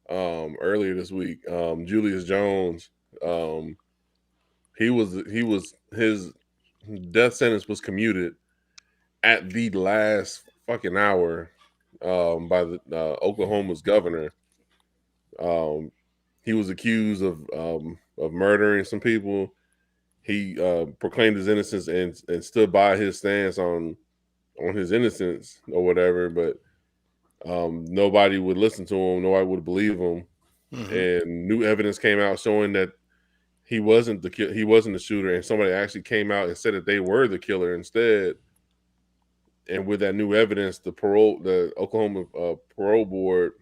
earlier this week. Julius Jones, his death sentence was commuted at the last fucking hour by the Oklahoma's governor. He was accused of murdering some people. He proclaimed his innocence and stood by his stance on his innocence or whatever, but nobody would listen to him. Nobody would believe him. Mm-hmm. And new evidence came out showing that he wasn't the shooter, and somebody actually came out and said that they were the killer instead. And with that new evidence, the Oklahoma parole board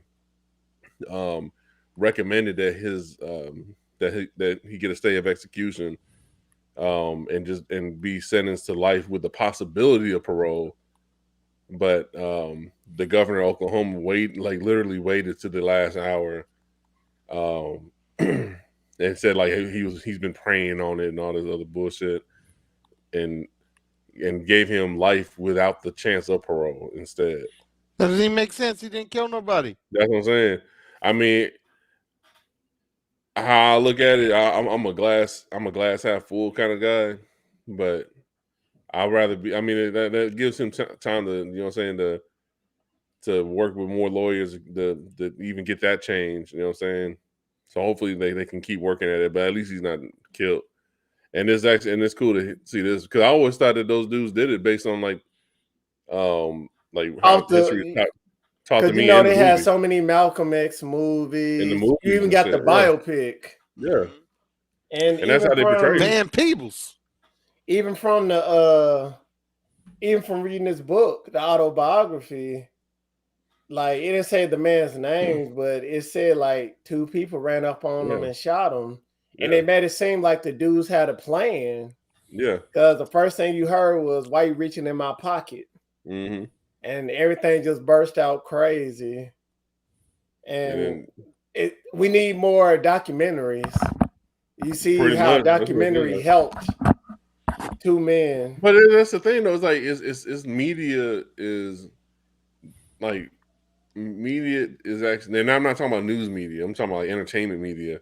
recommended that that he get a stay of execution and be sentenced to life with the possibility of parole. But the governor of Oklahoma literally waited to the last hour and said like he's been praying on it and all this other bullshit. and gave him life without the chance of parole instead. That doesn't even make sense. He didn't kill nobody. That's what I'm saying. I mean, how I look at it, I'm a glass half full kind of guy, but I'd rather be. I mean, that gives him time to, you know what I'm saying, to work with more lawyers to even get that change. You know what I'm saying? So hopefully they can keep working at it, but at least he's not killed. And it's cool to see this because I always thought that those dudes did it based on like how Off history the is taught to because you me know in the they had movie. so many Malcolm X In the movies. You movies even and got the shit, yeah, biopic, yeah, and and that's how they portray it. Van Peebles. even from the even from reading this book, the autobiography, like it didn't say the man's names, but it said like two people ran up on him Yeah, and shot him, and yeah, they made it seem like the dudes had a plan. yeah. Because the first thing you heard was, "Why you reaching in my pocket?" Mm-hmm. And everything just burst out crazy. And And then we need more documentaries. You see pretty how much that's what it documentary is. helped two men. But that's the thing though. It's like it's media is like media is actually, and I'm not talking about news media. I'm talking about like entertainment media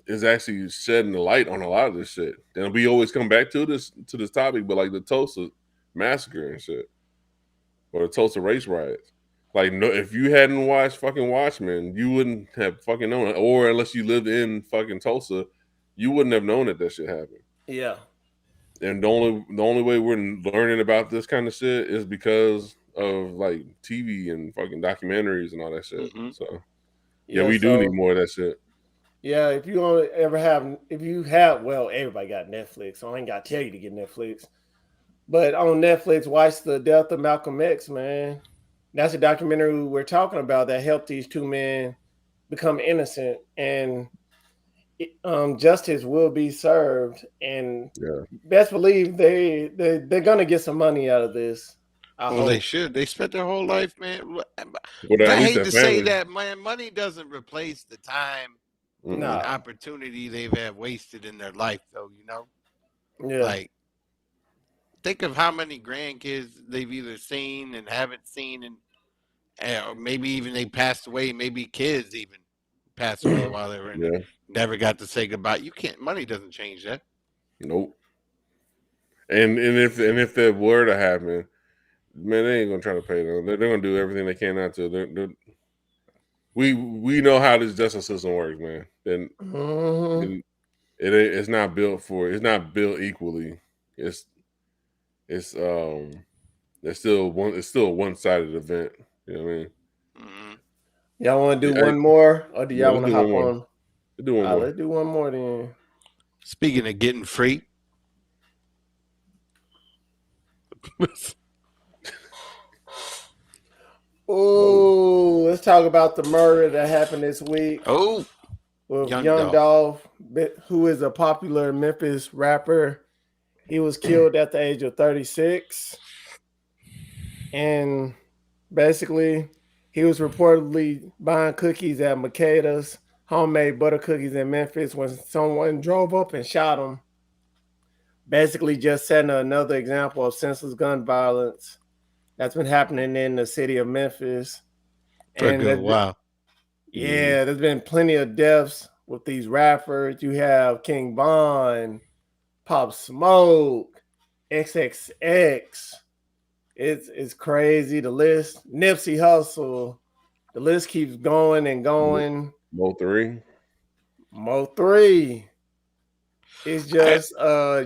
is actually shedding the light on a lot of this shit. And we always come back to this topic, but like the Tulsa massacre and shit, or the Tulsa race riots. Like, no, if you hadn't watched fucking Watchmen, you wouldn't have fucking known it. Or unless you lived in fucking Tulsa, you wouldn't have known that shit happened. Yeah. And the only way we're learning about this kind of shit is because of like TV and fucking documentaries and all that shit. Mm-hmm. So yeah, Yeah. we do need So more of that shit. yeah, if you don't ever have, if you have, well, everybody got Netflix, so I ain't got to tell you to get Netflix. But on Netflix, watch the death of Malcolm X, man. That's a documentary we're talking about that helped these two men become innocent, and justice will be served. And Yeah. best believe they're gonna get some money out of this. I Well, they hope. should. They spent their whole life, man. Well, at I least hate that to say family. that, man. Money doesn't replace the time Mm-mm. and Nah. opportunity they've had wasted in their life, though. You know, Yeah. like think of how many grandkids they've either seen and haven't seen, and or maybe even they passed away. Maybe kids even passed away Mhm. while they were in it. Yeah. Never got to say goodbye. You can't. Money doesn't change that. Nope. And if that were to happen, man, they ain't gonna try to pay them. They're gonna do everything they can not to. We know how this justice system works, man. And Mhm. it's not built for. It's not built equally. It's it's it's still one. It's still a one sided event. You know what I mean? Mm-hmm. Y'all want to do Yeah, one more, or do yeah, y'all let's want to do one hop more. on? Let's do one All right, more. let's do one more then. Speaking of getting free, Oh, let's talk about the murder that happened this week oh, with Young Young Dolph. Dolph, who is a popular Memphis rapper. He was killed at the age of 36. And basically, he was reportedly buying cookies at Makeda's homemade butter cookies in Memphis when someone drove up and shot him. Basically, just setting another example of senseless gun violence that's been happening in the city of Memphis. For a And good while. Mm-hmm. yeah, there's been plenty of deaths with these rappers. You have King Von, Pop Smoke, XXX. It's crazy. The list, Nipsey Hussle. The list keeps going and going. Mo 3. Mo3. It's I, just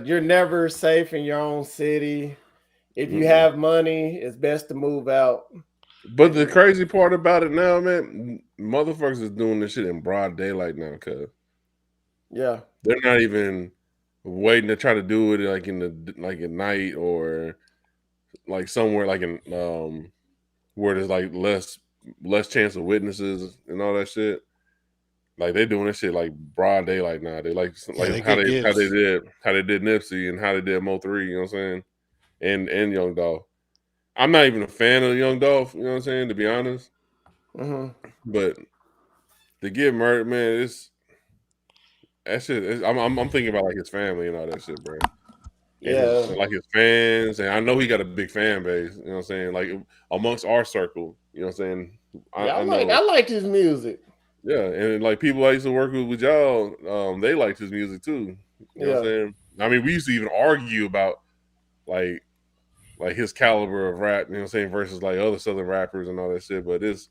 you're never safe in your own city. If you Mm-mm. have money, it's best to move out. But the crazy part about it now, man, motherfuckers is doing this shit in broad daylight now, cuz Yeah. they're not even waiting to try to do it like in the like at night or like somewhere like in where there's like less chance of witnesses and all that shit. Like they doing this shit like broad daylight now. They yeah, like they get gifts. how they did Nipsey and how they did Mo 3, you know what I'm saying? And Young Dolph. I'm not even a fan of Young Dolph, you know what I'm saying, to be honest. Mm-hmm. But to get murdered, man, that shit. I'm thinking about like his family and all that shit, bro. Yeah. and like his fans, and I know he got a big fan base. You know what I'm saying? Like amongst our circle, you know what I'm saying? I know. I liked his music. Yeah, and like people I used to work with y'all, they liked his music too. You know what I'm Yeah. saying? I mean, we used to even argue about like his caliber of rap. You know what I'm saying? Versus like other Southern rappers and all that shit. But it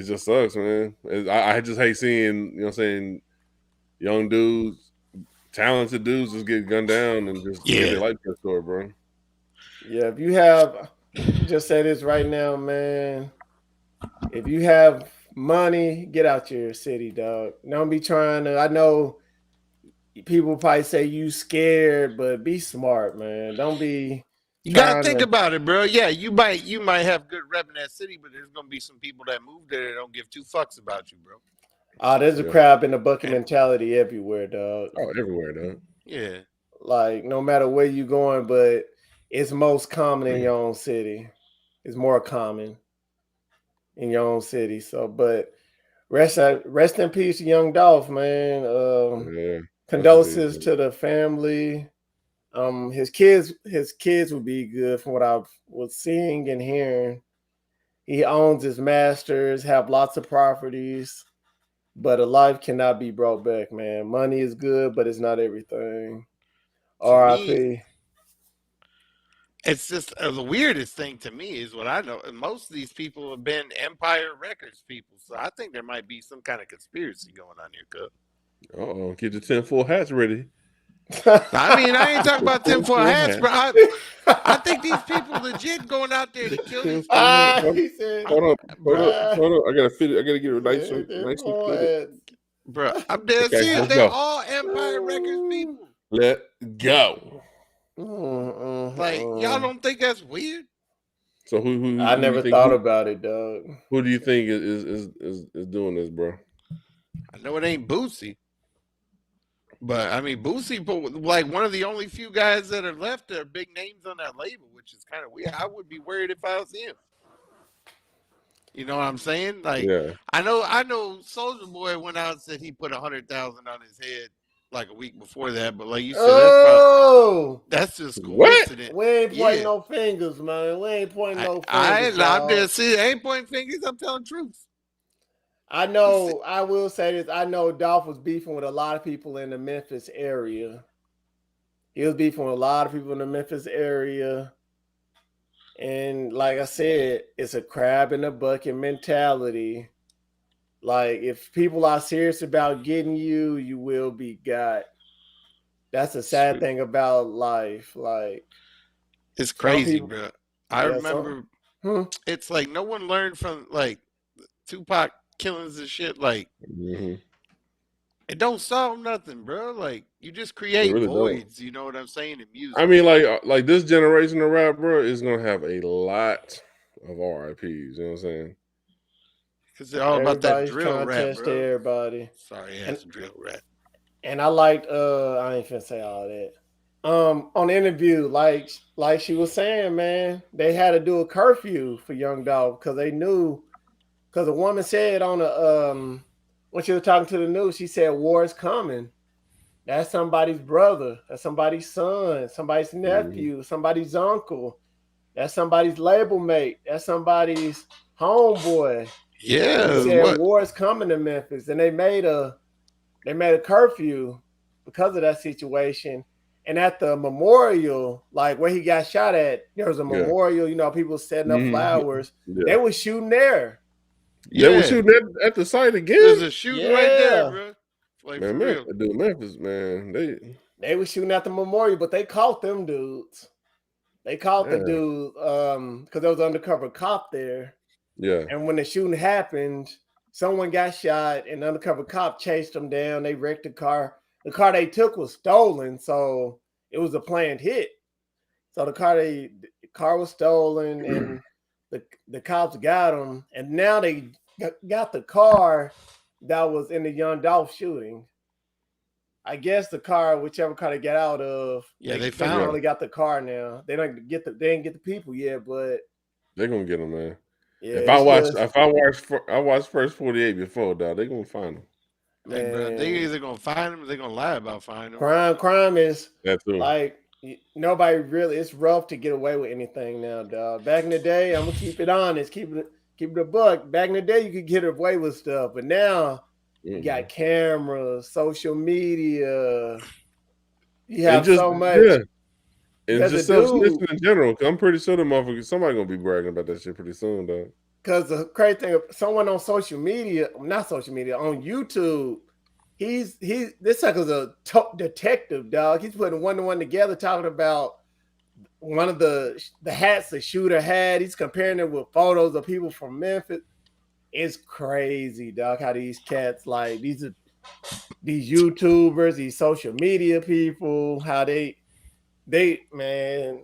just sucks, man. I just hate seeing, you know what I'm saying, young dudes, talented dudes just get gunned down and just get their life restored, bro. Yeah. If you have, just say this right now, man. If you have money, get out your city, dog. Don't be trying to. I know people probably say you scared, but be smart, man. Don't be You gotta trying think to. about it, bro. Yeah, you might have good rep in that city, but there's gonna be some people that move there that don't give two fucks about you, bro. There's a Yeah. crab in the bucket mentality everywhere, dog. Oh, everywhere, dog. Yeah. Like no matter where you going, but it's most common in your own city. It's more common in your own city. So, but rest in peace, young Dolph, man. Yeah. Condolences to the family. His kids would be good from what I was seeing and hearing. He owns his masters, have lots of properties, but a life cannot be brought back, man. Money is good, but it's not everything. To me, R.I.P. it's just the weirdest thing to me is what I know. Most of these people have been Empire Records people, so I think there might be some kind of conspiracy going on here, cuz. Uh-oh, get your 10 full hats ready. I mean, I ain't talking about tinfoil hats, hats. bro. I think these people legit going out there to kill these He said, Hold up. bro. I gotta fit it. I gotta get it nice and fitted. Bro, I'm dead Okay, serious. let's They're go. all Empire Records people. Let go. Like, y'all don't think that's weird? So who I do never you think, thought about it, dog. who do you think is doing this, bro? I know it ain't Boosie. But I mean, Boosie, like one of the only few guys that are left that are big names on that label, which is kind of weird. I would be worried if I was him. You know what I'm saying? Like, Yeah. I know. Soldier Boy went out and said he put 100,000 on his head like a week before that. But like you said, that's just coincidence. We ain't pointing no fingers, man. We ain't pointing no fingers. I'm just saying, I ain't pointing fingers. I'm telling truth. I know. I will say this. I know Dolph was beefing with a lot of people in the Memphis area. He was beefing with a lot of people in the Memphis area. And like I said, it's a crab in the bucket mentality. Like if people are serious about getting you, you will be got. That's the sad thing about life. Like it's crazy, bro. I remember it's like no one learned from like Tupac killings and shit. Like it don't solve nothing, bro. Like you just create really voids. Don't. You know what I'm saying? In music. I mean, like this generation of rap, bro, is gonna have a lot of RIPs. You know what I'm saying? Because they're all about that drill rap, bro. Everybody. Sorry, ass drill rap. And I liked. I ain't finna say all that. On the interview, like she was saying, man, they had to do a curfew for Young Dolph because they knew. Because a woman said on a when she was talking to the news, she said war is coming. That's somebody's brother. That's somebody's son. Somebody's nephew. Somebody's uncle. That's somebody's label mate. That's somebody's homeboy. Yeah, she said war is coming to Memphis, and they made a curfew because of that situation. And at the memorial, like where he got shot at, there was a memorial. You know, people setting up flowers. They were shooting there. Yeah, they were shooting at the site again. There's a shooting right there, bro. Like man, for real. Memphis, man, they were shooting at the memorial, but they caught them dudes. They caught the dude because there was an undercover cop there. Yeah. And when the shooting happened, someone got shot, and the undercover cop chased them down. They wrecked the car. The car they took was stolen, so it was a planned hit. So the car was stolen, and the cops got them, and now they got the car that was in the Young Dolph shooting. I guess the car, whichever car they got out of, they found. They only got the car now. They didn't get the people yet, but they're gonna get them, man. Yeah, I watched first 48 before, dog. They're gonna find them. Hey, bro, they either gonna find them or they're gonna lie about finding them. Crime is that too. Like nobody really. It's rough to get away with anything now, dog. Back in the day, I'm gonna keep it honest, keep it a buck. Back in the day, you could get away with stuff, but now you got cameras, social media. You And have just so much. and Because a just self dude, snitching in general. Cause I'm pretty sure the motherfuckers somebody gonna be bragging about that shit pretty soon, though. because the crazy thing, someone on social media, not social media, on YouTube, he's this sucker's a detective, dog. He's putting one to one together, talking about one of the hats the shooter had. He's comparing it with photos of people from Memphis. It's crazy, dog. How these cats like these YouTubers, these social media people, how they man.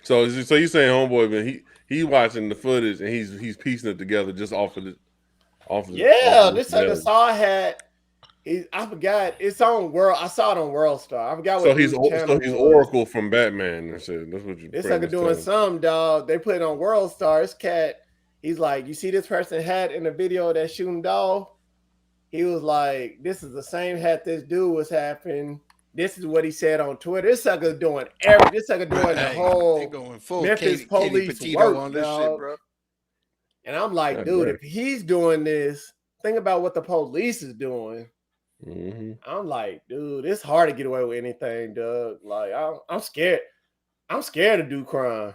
So you saying homeboy, man? He watching the footage and he's piecing it together just off of Yeah, what this he sucker has. saw a hat. I forgot. It's on World. I saw it on World Star. I forgot So what dude's channel he's was. Oracle from Batman and shit. That's what you This pretty sucker much doing telling. some dog. They put it on World Star. This cat, he's like, you see this person hat in the video that shooting dog? He was like, this is the same hat this dude was having. This is what he said on Twitter. This sucker doing this sucker doing the They whole going full Memphis Katie police Petito work, on this shit, dog. bro. And I'm like, God dude, damn. if he's doing this, think about what the police is doing. Mm-hmm. I'm like, dude, it's hard to get away with anything, Doug. Like, I'm scared. I'm scared to do crime.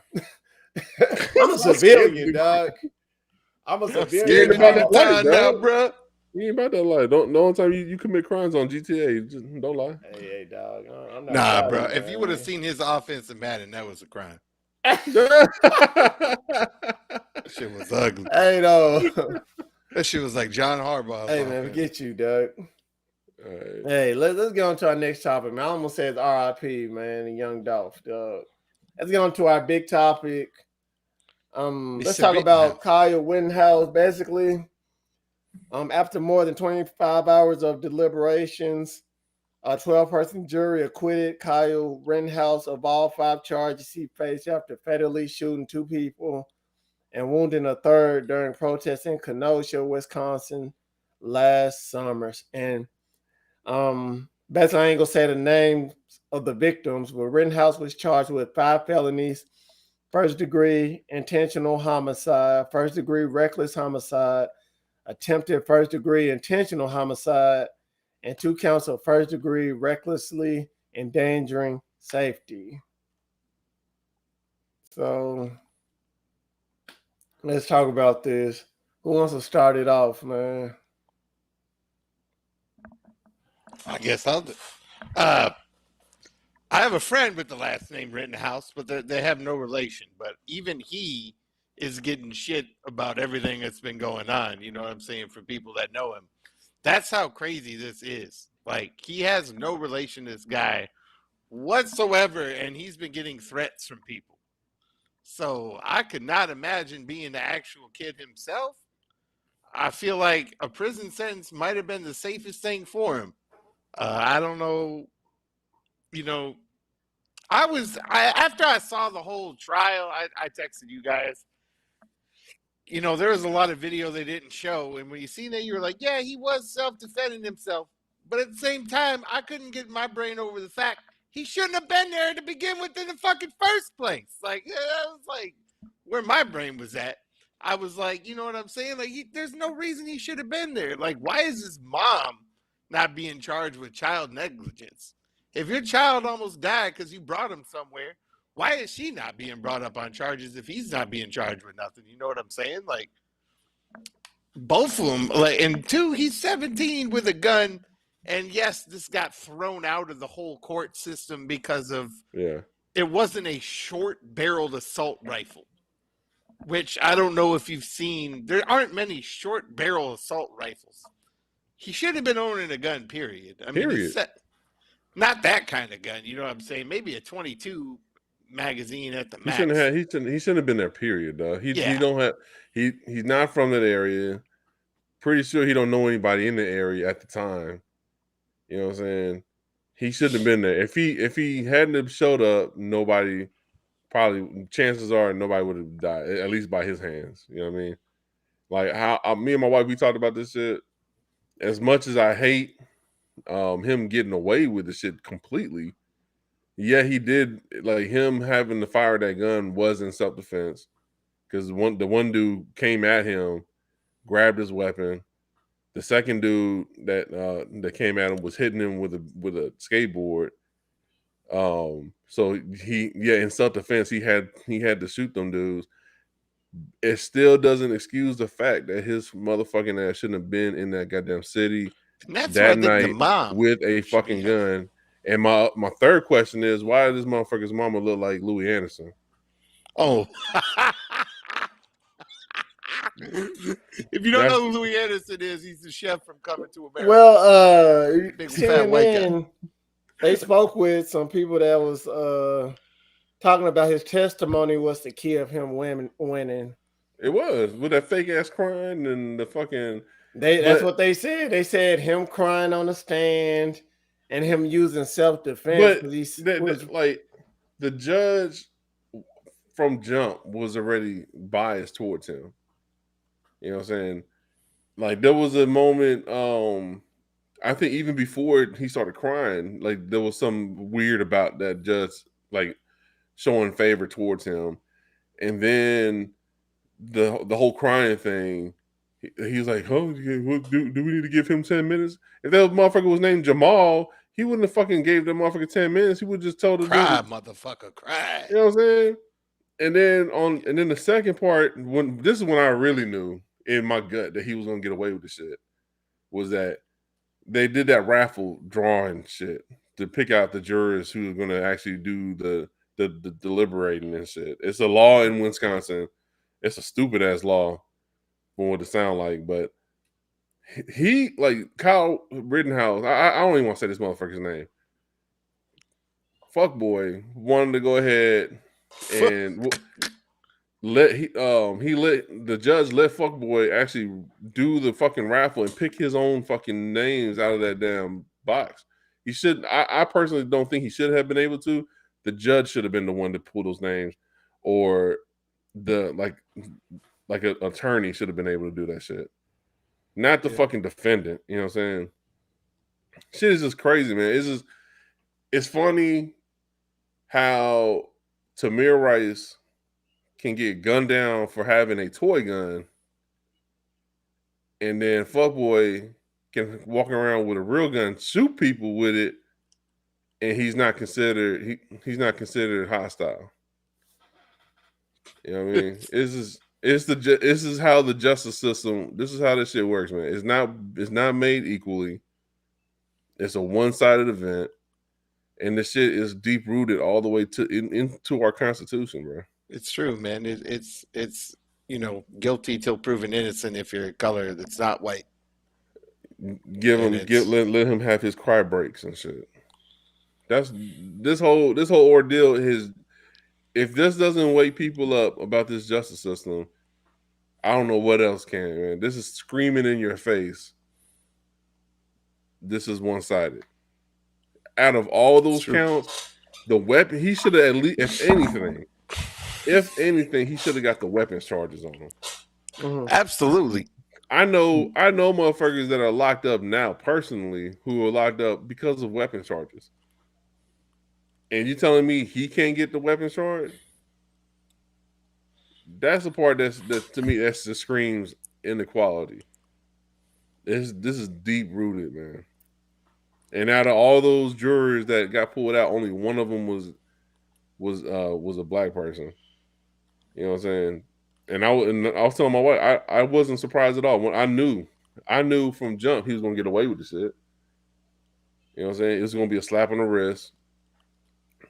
I'm a civilian, dog. I'm a I'm civilian. scared to about do the that life, time now, dog. bro. You ain't about that lie. Don't no one time you commit crimes on GTA. Just don't lie. Hey, dog. I'm not Nah, about bro. it, If you would have man. seen his offense in Madden, that was a crime. That shit was ugly. Hey, no. That shit was like John Harbaugh's Hey, man, offense. forget you, Doug. Right. Hey, let's get on to our next topic, man. I almost said RIP, man, and Young Dolph, Doug. Let's get on to our big topic. Let's talk about Kyle Rittenhouse. Basically, after more than 25 hours of deliberations, a 12-person jury acquitted Kyle Rittenhouse of all 5 charges he faced after fatally shooting 2 people and wounding a third during protests in Kenosha, Wisconsin last summer. And basically, I ain't gonna say the names of the victims, but Rittenhouse was charged with 5 felonies: first-degree intentional homicide, first-degree reckless homicide, attempted first-degree intentional homicide, and 2 counts of first-degree recklessly endangering safety. So let's talk about this. Who wants to start it off, man? I guess I'll do. I have a friend with the last name Rittenhouse, but they have no relation. But even he is getting shit about everything that's been going on. You know what I'm saying? For people that know him, that's how crazy this is. Like, he has no relation to this guy whatsoever, and he's been getting threats from people. So I could not imagine being the actual kid himself. I feel like a prison sentence might have been the safest thing for him. I don't know. You know, after I saw the whole trial, I texted you guys. You know, there was a lot of video they didn't show, and when you seen that, you were like, yeah, he was self-defending himself. But at the same time, I couldn't get my brain over the fact he shouldn't have been there to begin with in the fucking first place. Like, that was like where my brain was at. I was like, you know what I'm saying? Like, there's no reason he should have been there. Like, why is his mom not being charged with child negligence? If your child almost died because you brought him somewhere, why is she not being brought up on charges if he's not being charged with nothing? You know what I'm saying? Like, both of them. Like, and 2, he's 17 with a gun. And yes, this got thrown out of the whole court system because of it wasn't a short-barreled assault rifle, which I don't know if you've seen. There aren't many short-barrel assault rifles. He should have been owning a gun, period. I mean, he's not that kind of gun. You know what I'm saying? Maybe a 22 magazine at the max. He shouldn't have been there, period, though. He don't have he's not from that area. Pretty sure he don't know anybody in the area at the time. You know what I'm saying? He shouldn't have been there. If he hadn't have showed up, nobody chances are nobody would have died, at least by his hands. You know what I mean? Like, how me and my wife, we talked about this shit. As much as I hate him getting away with the shit completely, Yeah, he did. Like him having to fire that gun was in self defense because the one dude came at him, grabbed his weapon. The second dude that came at him was hitting him with a skateboard. So in self defense he had to shoot them dudes. It still doesn't excuse the fact that his motherfucking ass shouldn't have been in that goddamn city And that's where I that think the night mom with a should be fucking held. gun. And my third question is, why does this motherfucker's mama look like Louis Anderson? Oh. If you don't know who Louis Anderson is, he's the chef from Coming to America. Well, Big fat white guy. CNN, they spoke with some people that was talking about his testimony was the key of him winning. It was with that fake ass crying and the fucking. That's what they said. They said him crying on the stand and him using self defense. But like the judge from jump was already biased towards him. You know what I'm saying? Like there was a moment, I think even before he started crying, like there was some weird about that judge like showing favor towards him. And then the whole crying thing, he's like, "Oh, do we need to give him 10 minutes?" If that motherfucker was named Jamal, he wouldn't have fucking gave that motherfucker 10 minutes. He would just told the Cry, dude, motherfucker, cry. you know what I'm saying? And then the second part, when this is when I really knew in my gut that he was gonna get away with the shit, was that they did that raffle drawing shit to pick out the jurors who are gonna actually do the deliberating and shit. It's a law in Wisconsin. It's a stupid ass law for what it sound like, but he like Kyle Rittenhouse. I don't even want to say this motherfucker's name. Fuckboy wanted to go ahead and let the judge let Fuckboy actually do the fucking raffle and pick his own fucking names out of that damn box. He should. I personally don't think he should have been able to. The judge should have been the one to pull those names, or the like an attorney should have been able to do that shit. Not the fucking defendant. You know what I'm saying? Shit is just crazy, man. It's funny how Tamir Rice can get gunned down for having a toy gun, and then Fuckboy can walk around with a real gun, shoot people with it, and he's not considered hostile. You know what I mean? This is how the justice system. This is how this shit works, man. It's not made equally. It's a one-sided event, and this shit is deep rooted all the way into our Constitution, bro. It's true, man. It's guilty till proven innocent if you're a color that's not white. Let him have his cry breaks and shit. That's this whole ordeal is. If this doesn't wake people up about this justice system, I don't know what else can, man. This is screaming in your face. This is one-sided. Out of all those counts, the weapon, he should have at least, if anything, he should have got the weapons charges on him. Mm-hmm. Absolutely. I know motherfuckers that are locked up now personally who are locked up because of weapons charges. And you telling me he can't get the weapons charge? That's the part that to me that just screams inequality. This is deep rooted, man. And out of all those jurors that got pulled out, only one of them was a black person. You know what I'm saying? And I was telling my wife, I wasn't surprised at all. When I knew from jump he was gonna get away with the shit. You know what I'm saying? It was gonna be a slap on the wrist.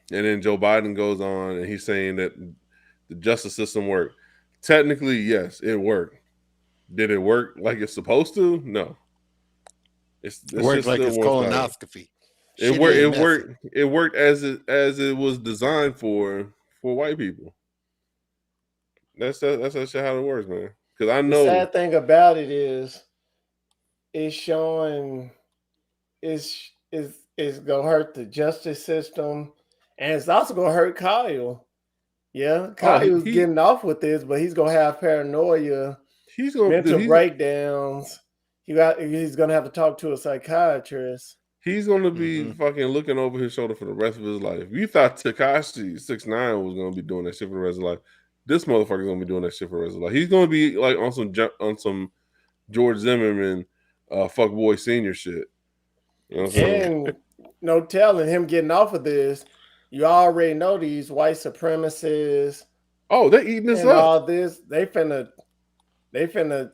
And then Joe Biden goes on and he's saying that the justice system worked. Technically, yes, it worked. Did it work like it's supposed to? No. It worked like it's colonoscopy. It worked as it was designed for white people. That's actually how it works, man. Because I know the sad thing about it is it's showing it's gonna hurt the justice system, and it's also gonna hurt Kyle. Yeah, Kyle's getting off with this, but he's gonna have paranoia, mental breakdowns. He's gonna have to talk to a psychiatrist. He's gonna be fucking looking over his shoulder for the rest of his life. You thought Tekashi 6ix9ine was gonna be doing that shit for the rest of his life. This motherfucker's gonna be doing that shit for the rest of his life. He's gonna be like on some George Zimmerman, fuckboy senior shit. You know what I'm saying? And no telling him getting off of this. You already know these white supremacists. Oh, they eating this and up. all this. They finna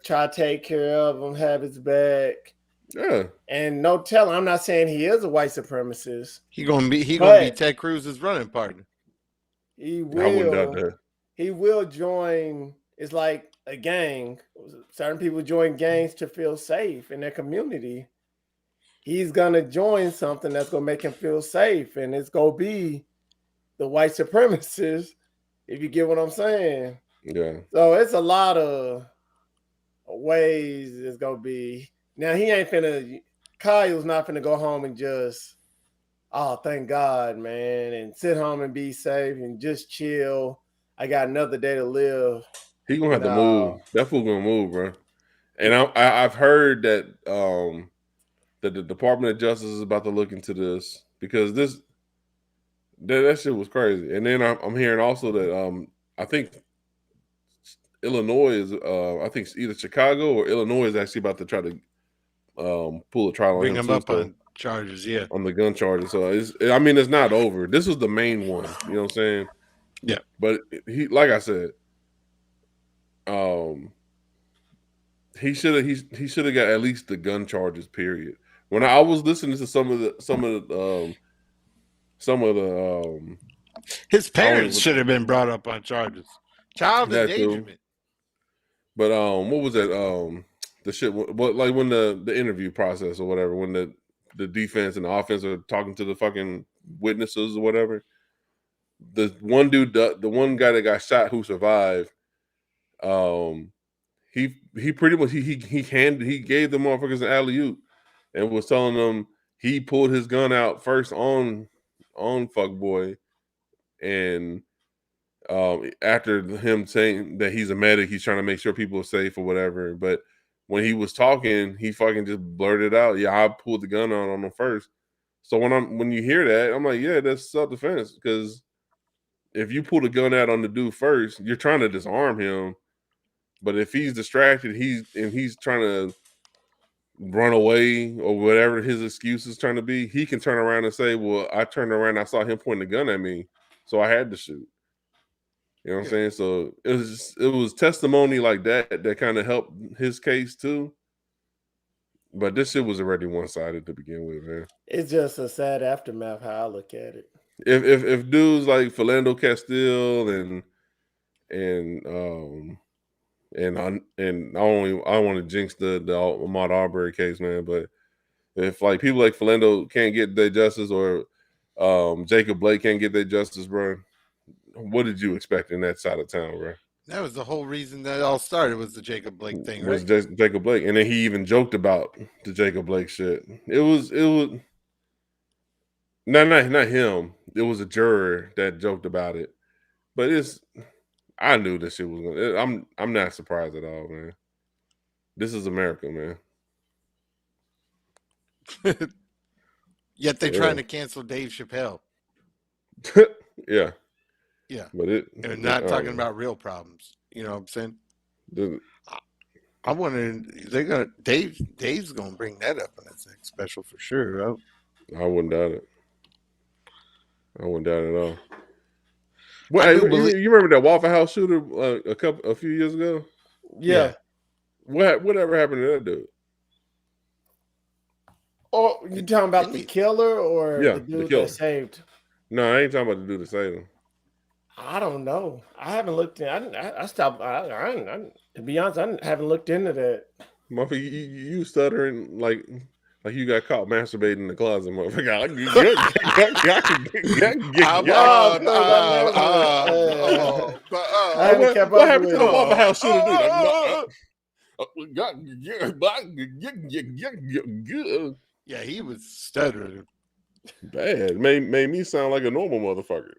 try to take care of him, have his back. Yeah. And no telling. I'm not saying he is a white supremacist. He gonna be Ted Cruz's running partner. He I wouldn't doubt will. that. He will join. It's like a gang. Certain people join gangs to feel safe in their community. He's gonna join something that's gonna make him feel safe, and it's gonna be the white supremacists. If you get what I'm saying. Yeah. So it's a lot of ways it's gonna be. Now he ain't finna. Kyle's not finna go home and just, oh, thank God, man, and sit home and be safe and just chill. I got another day to live. He gonna have to move. That fool gonna move, bro. And I've heard that that the Department of Justice is about to look into this because that shit was crazy. And then I'm hearing also that I think Illinois is I think it's either Chicago or Illinois is actually about to try to pull a trial on him up on charges, on the gun charges. So it's not over. This was the main one. You know what I'm saying? Yeah. But he, like I said, he should have got at least the gun charges. Period. When I was listening to some of the his parents should have been brought up on charges. Child endangerment. Too. But what was that? The shit. What like when the interview process or whatever, when the defense and the offense are talking to the fucking witnesses or whatever. The one dude, the one guy that got shot who survived, he pretty much he gave the motherfuckers an alley-oop and was telling them he pulled his gun out first on fuckboy, and after him saying that he's a medic, he's trying to make sure people are safe or whatever. But when he was talking, he fucking just blurted out, "Yeah, I pulled the gun out on him first." So when you hear that, I'm like, yeah, that's self-defense, because if you pull the gun out on the dude first, you're trying to disarm him. But if he's distracted, he's trying to run away or whatever his excuse is trying to be, he can turn around and say, "Well, I turned around, I saw him pointing the gun at me, so I had to shoot." You know what I'm saying? So it was testimony like that kind of helped his case too. But this shit was already one-sided to begin with, man. It's just a sad aftermath how I look at it. If dudes like Philando Castile and I don't want to jinx the Ahmaud Arbery case, man, but if like people like Philando can't get their justice or Jacob Blake can't get their justice, bro, what did you expect in that side of town, bro? That was the whole reason that it all started, was the Jacob Blake thing, right? Was Jacob Blake, and then he even joked about the Jacob Blake shit. It was not him. It was a juror that joked about it, but I knew this shit was gonna. I'm not surprised at all, man. This is America, man. Yet they're trying to cancel Dave Chappelle. Yeah. Yeah. But they're not talking about real problems. You know what I'm saying? I'm wondering, Dave's gonna bring that up in his next special for sure. I wouldn't doubt it. I wouldn't doubt it at all. Well, you remember that Waffle House shooter a few years ago? Yeah. Whatever happened to that dude? Oh, you talking about the killer or the dude that saved? No, I ain't talking about the dude that saved him. I don't know. I haven't looked in. I stopped. To be honest, I haven't looked into that. Motherfucker, you stuttering like you got caught masturbating in the closet, motherfucker. What happened to the Waffle House shooter, dude? Yeah, he was stuttering. Bad. Made me sound like a normal motherfucker.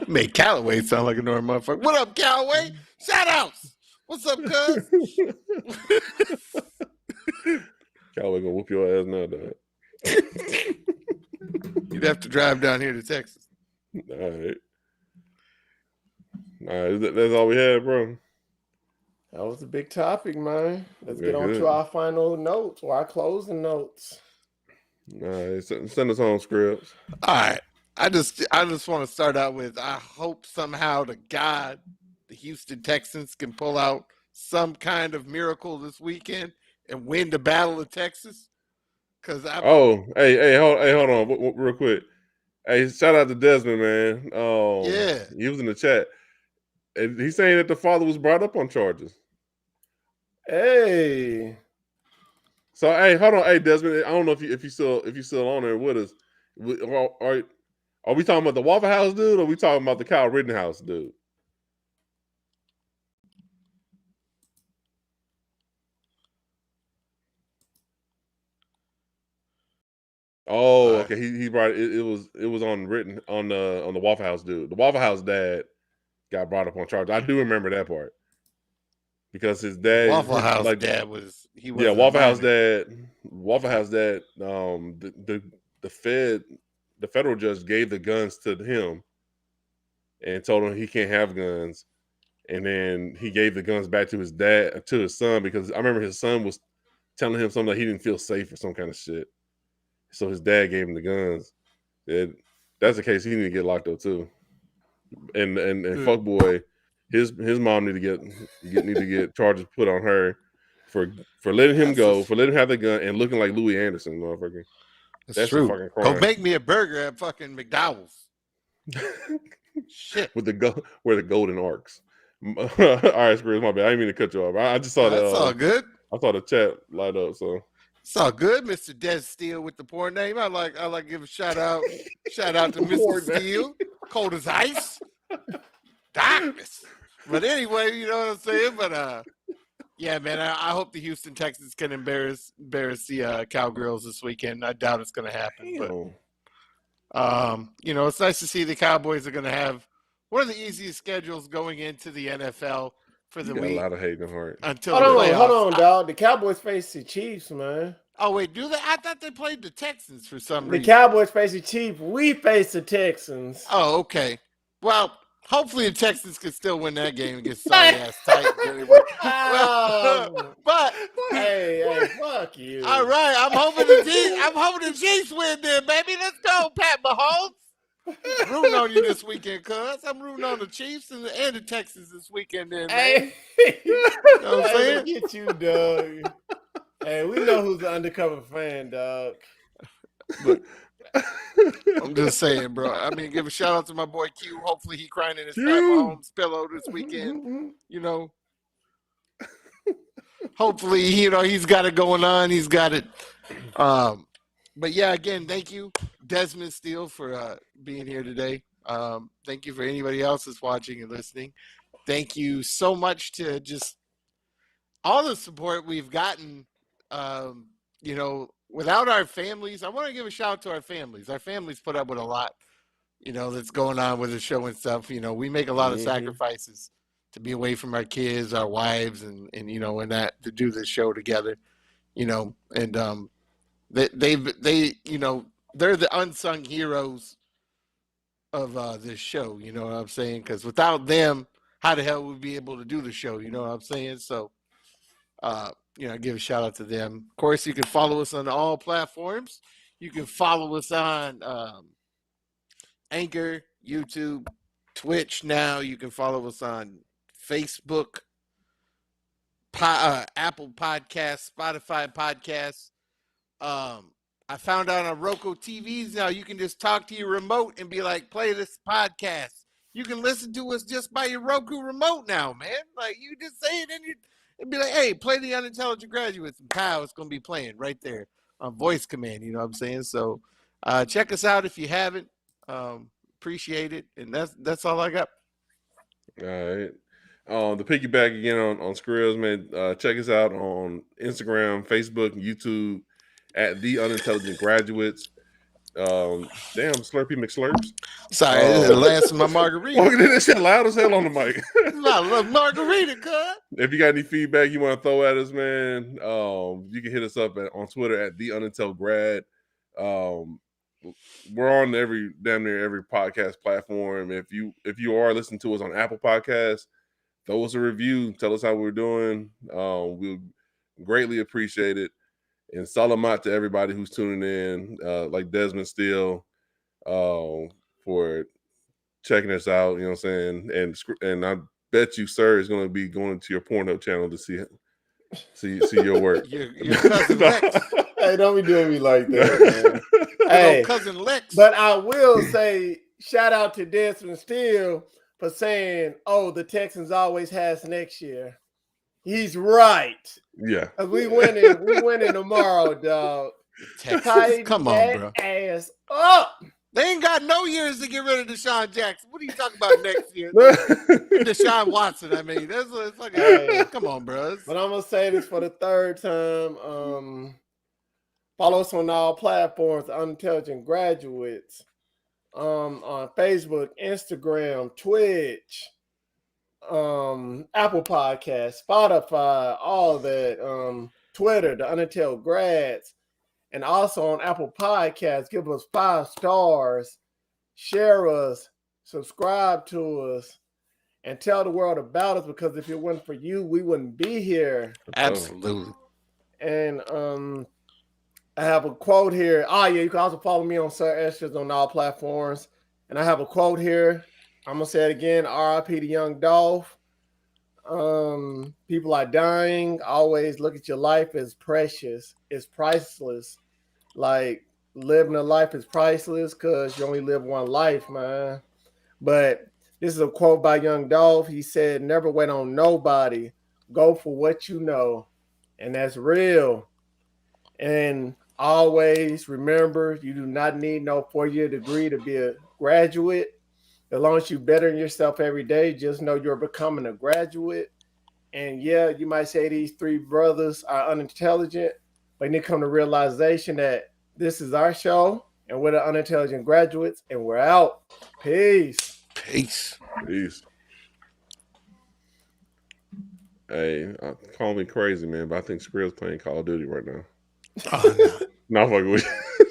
Made Callaway sound like a normal motherfucker. What up, Callaway? Shout outs. What's up, cuz? Callaway gonna whoop your ass now, dog. You'd have to drive down here to Texas. All right. All right, that's all we had, bro. That was a big topic, man. Let's Yeah, get on good. to our final notes or our closing notes. All right, send us home, Scripps. All right. I just want to start out with I hope somehow to God the Houston Texans can pull out some kind of miracle this weekend and win the Battle of Texas. Cause hey, hold on, real quick. Hey, shout out to Desmond, man. Yeah. He was in the chat, and he's saying that the father was brought up on charges. Hey. So, hey, hold on, hey Desmond. I don't know if you still on there with us. Are we talking about the Waffle House dude, or are we talking about the Kyle Rittenhouse dude? Oh, okay. He brought it was on the Waffle House dude. The Waffle House dad got brought up on charge. I do remember that part because his dad, Waffle House dad was Waffle House dad. The federal judge gave the guns to him and told him he can't have guns, and then he gave the guns back to his son because I remember his son was telling him something like he didn't feel safe or some kind of shit. So his dad gave him the guns. That's the case. He need to get locked up too. And fuckboy, his mom need to get charges put on her for letting him go, for letting him have the gun and looking like Louis Anderson, motherfucker. That's true. A fucking crime. Go make me a burger at fucking McDonald's. Shit. Where the golden arcs. All right, Screws, my bad. I didn't mean to cut you off. I just saw that. That's all good. I saw the chat light up, so. It's all good, Mr. Des Steele with the poor name. I like to give a shout out to Mr. Steele. Cold as ice. Darkness. But anyway, you know what I'm saying? But yeah, man, I hope the Houston Texans can embarrass the Cowgirls this weekend. I doubt it's gonna happen. But it's nice to see the Cowboys are gonna have one of the easiest schedules going into the NFL. For the week. A lot of hate in heart. Until hold on, dog. The Cowboys face the Chiefs, man. Oh wait, do they? I thought they played the Texans for some reason. The Cowboys face the Chiefs. We face the Texans. Oh, okay. Well, hopefully the Texans can still win that game and get sorry ass Titans anyway. But hey, fuck you. All right, I'm hoping the Chiefs win then, baby. Let's go, Pat Mahomes. Rooting on you this weekend, cuz. I'm rooting on the Chiefs and the Texans this weekend, then, man. Hey. You know what I'm saying? Get you, dog. Hey, we know who's the undercover fan, dog. But I'm just saying, bro. I mean, give a shout out to my boy Q. Hopefully, he crying in his Pat Mahomes pillow this weekend. You know, hopefully, he's got it going on. He's got it. But yeah, again, thank you, Desmond Steele, for being here today. Thank you for anybody else that's watching and listening. Thank you so much to just all the support we've gotten. Without our families, I want to give a shout out to our families. Our families put up with a lot, that's going on with the show and stuff. We make a lot of sacrifices to be away from our kids, our wives, and that to do this show together, and they're the unsung heroes of this show. You know what I'm saying? Because without them, how the hell would we be able to do the show? You know what I'm saying? So, give a shout out to them. Of course, you can follow us on all platforms. You can follow us on Anchor, YouTube, Twitch. Now you can follow us on Facebook, Apple Podcasts, Spotify Podcasts. I found out on Roku TVs now you can just talk to your remote and be like, play this podcast. You can listen to us just by your Roku remote now, man. Like, you just say it and be like, hey, play the Unintelligent Graduates, and pow, it's going to be playing right there on voice command. You know what I'm saying? So check us out if you haven't. Appreciate it. And that's all I got. All right. The piggyback again on Skrillz, man. Check us out on Instagram, Facebook, and YouTube at The Unintelligent Graduates. Damn, Slurpee McSlurps. Sorry, this is the last of my margarita. Oh, this shit loud as hell on the mic. I love margarita, cuz. If you got any feedback you want to throw at us, man, you can hit us up on Twitter at The Unintel Grad. We're on damn near every podcast platform. If you are listening to us on Apple Podcasts, throw us a review. Tell us how we're doing. We'll greatly appreciate it. And salamat to everybody who's tuning in, like Desmond Steele, for checking us out. You know what I'm saying? And I bet you, sir, is going to be going to your Pornhub channel to see your work. Your cousin Lex. Hey, don't be doing me like that, man. Hey, cousin Lex. But I will say, shout out to Desmond Steele for saying, "Oh, the Texans always has next year." He's right. Yeah, we winning tomorrow, dog. Texas, come on, bro. Ass up. They ain't got no years to get rid of Deshaun Jackson. What are you talking about next year? Deshaun Watson, I mean. That's fucking, hey, come on, bro. But I'm going to say this for the third time. Follow us on all platforms, Unintelligent Graduates. On Facebook, Instagram, Twitch, Apple Podcasts, Spotify, all that. Twitter, the Unintelligent Grads. And also on Apple Podcasts, give us 5 stars, share us, subscribe to us, and tell the world about us, because if it wasn't for you, we wouldn't be here. Absolutely. And I have a quote here. Oh, yeah, you can also follow me on Sir Esther's on all platforms. And I have a quote here. I'm going to say it again. R.I.P. to Young Dolph. People are dying. Always look at your life as precious. It's priceless. Like, living a life is priceless because you only live one life, man. But this is a quote by Young Dolph. He said, "Never wait on nobody. Go for what you know." And that's real. And always remember, you do not need no 4-year degree to be a graduate. As long as you better yourself every day, just know you're becoming a graduate. And yeah, you might say these 3 brothers are unintelligent, but they come to realization that this is our show, and we're the Unintelligent Graduates, and we're out. Peace. Peace. Hey, call me crazy, man, but I think Skrill's playing Call of Duty right now. Oh, no. Not fucking with you.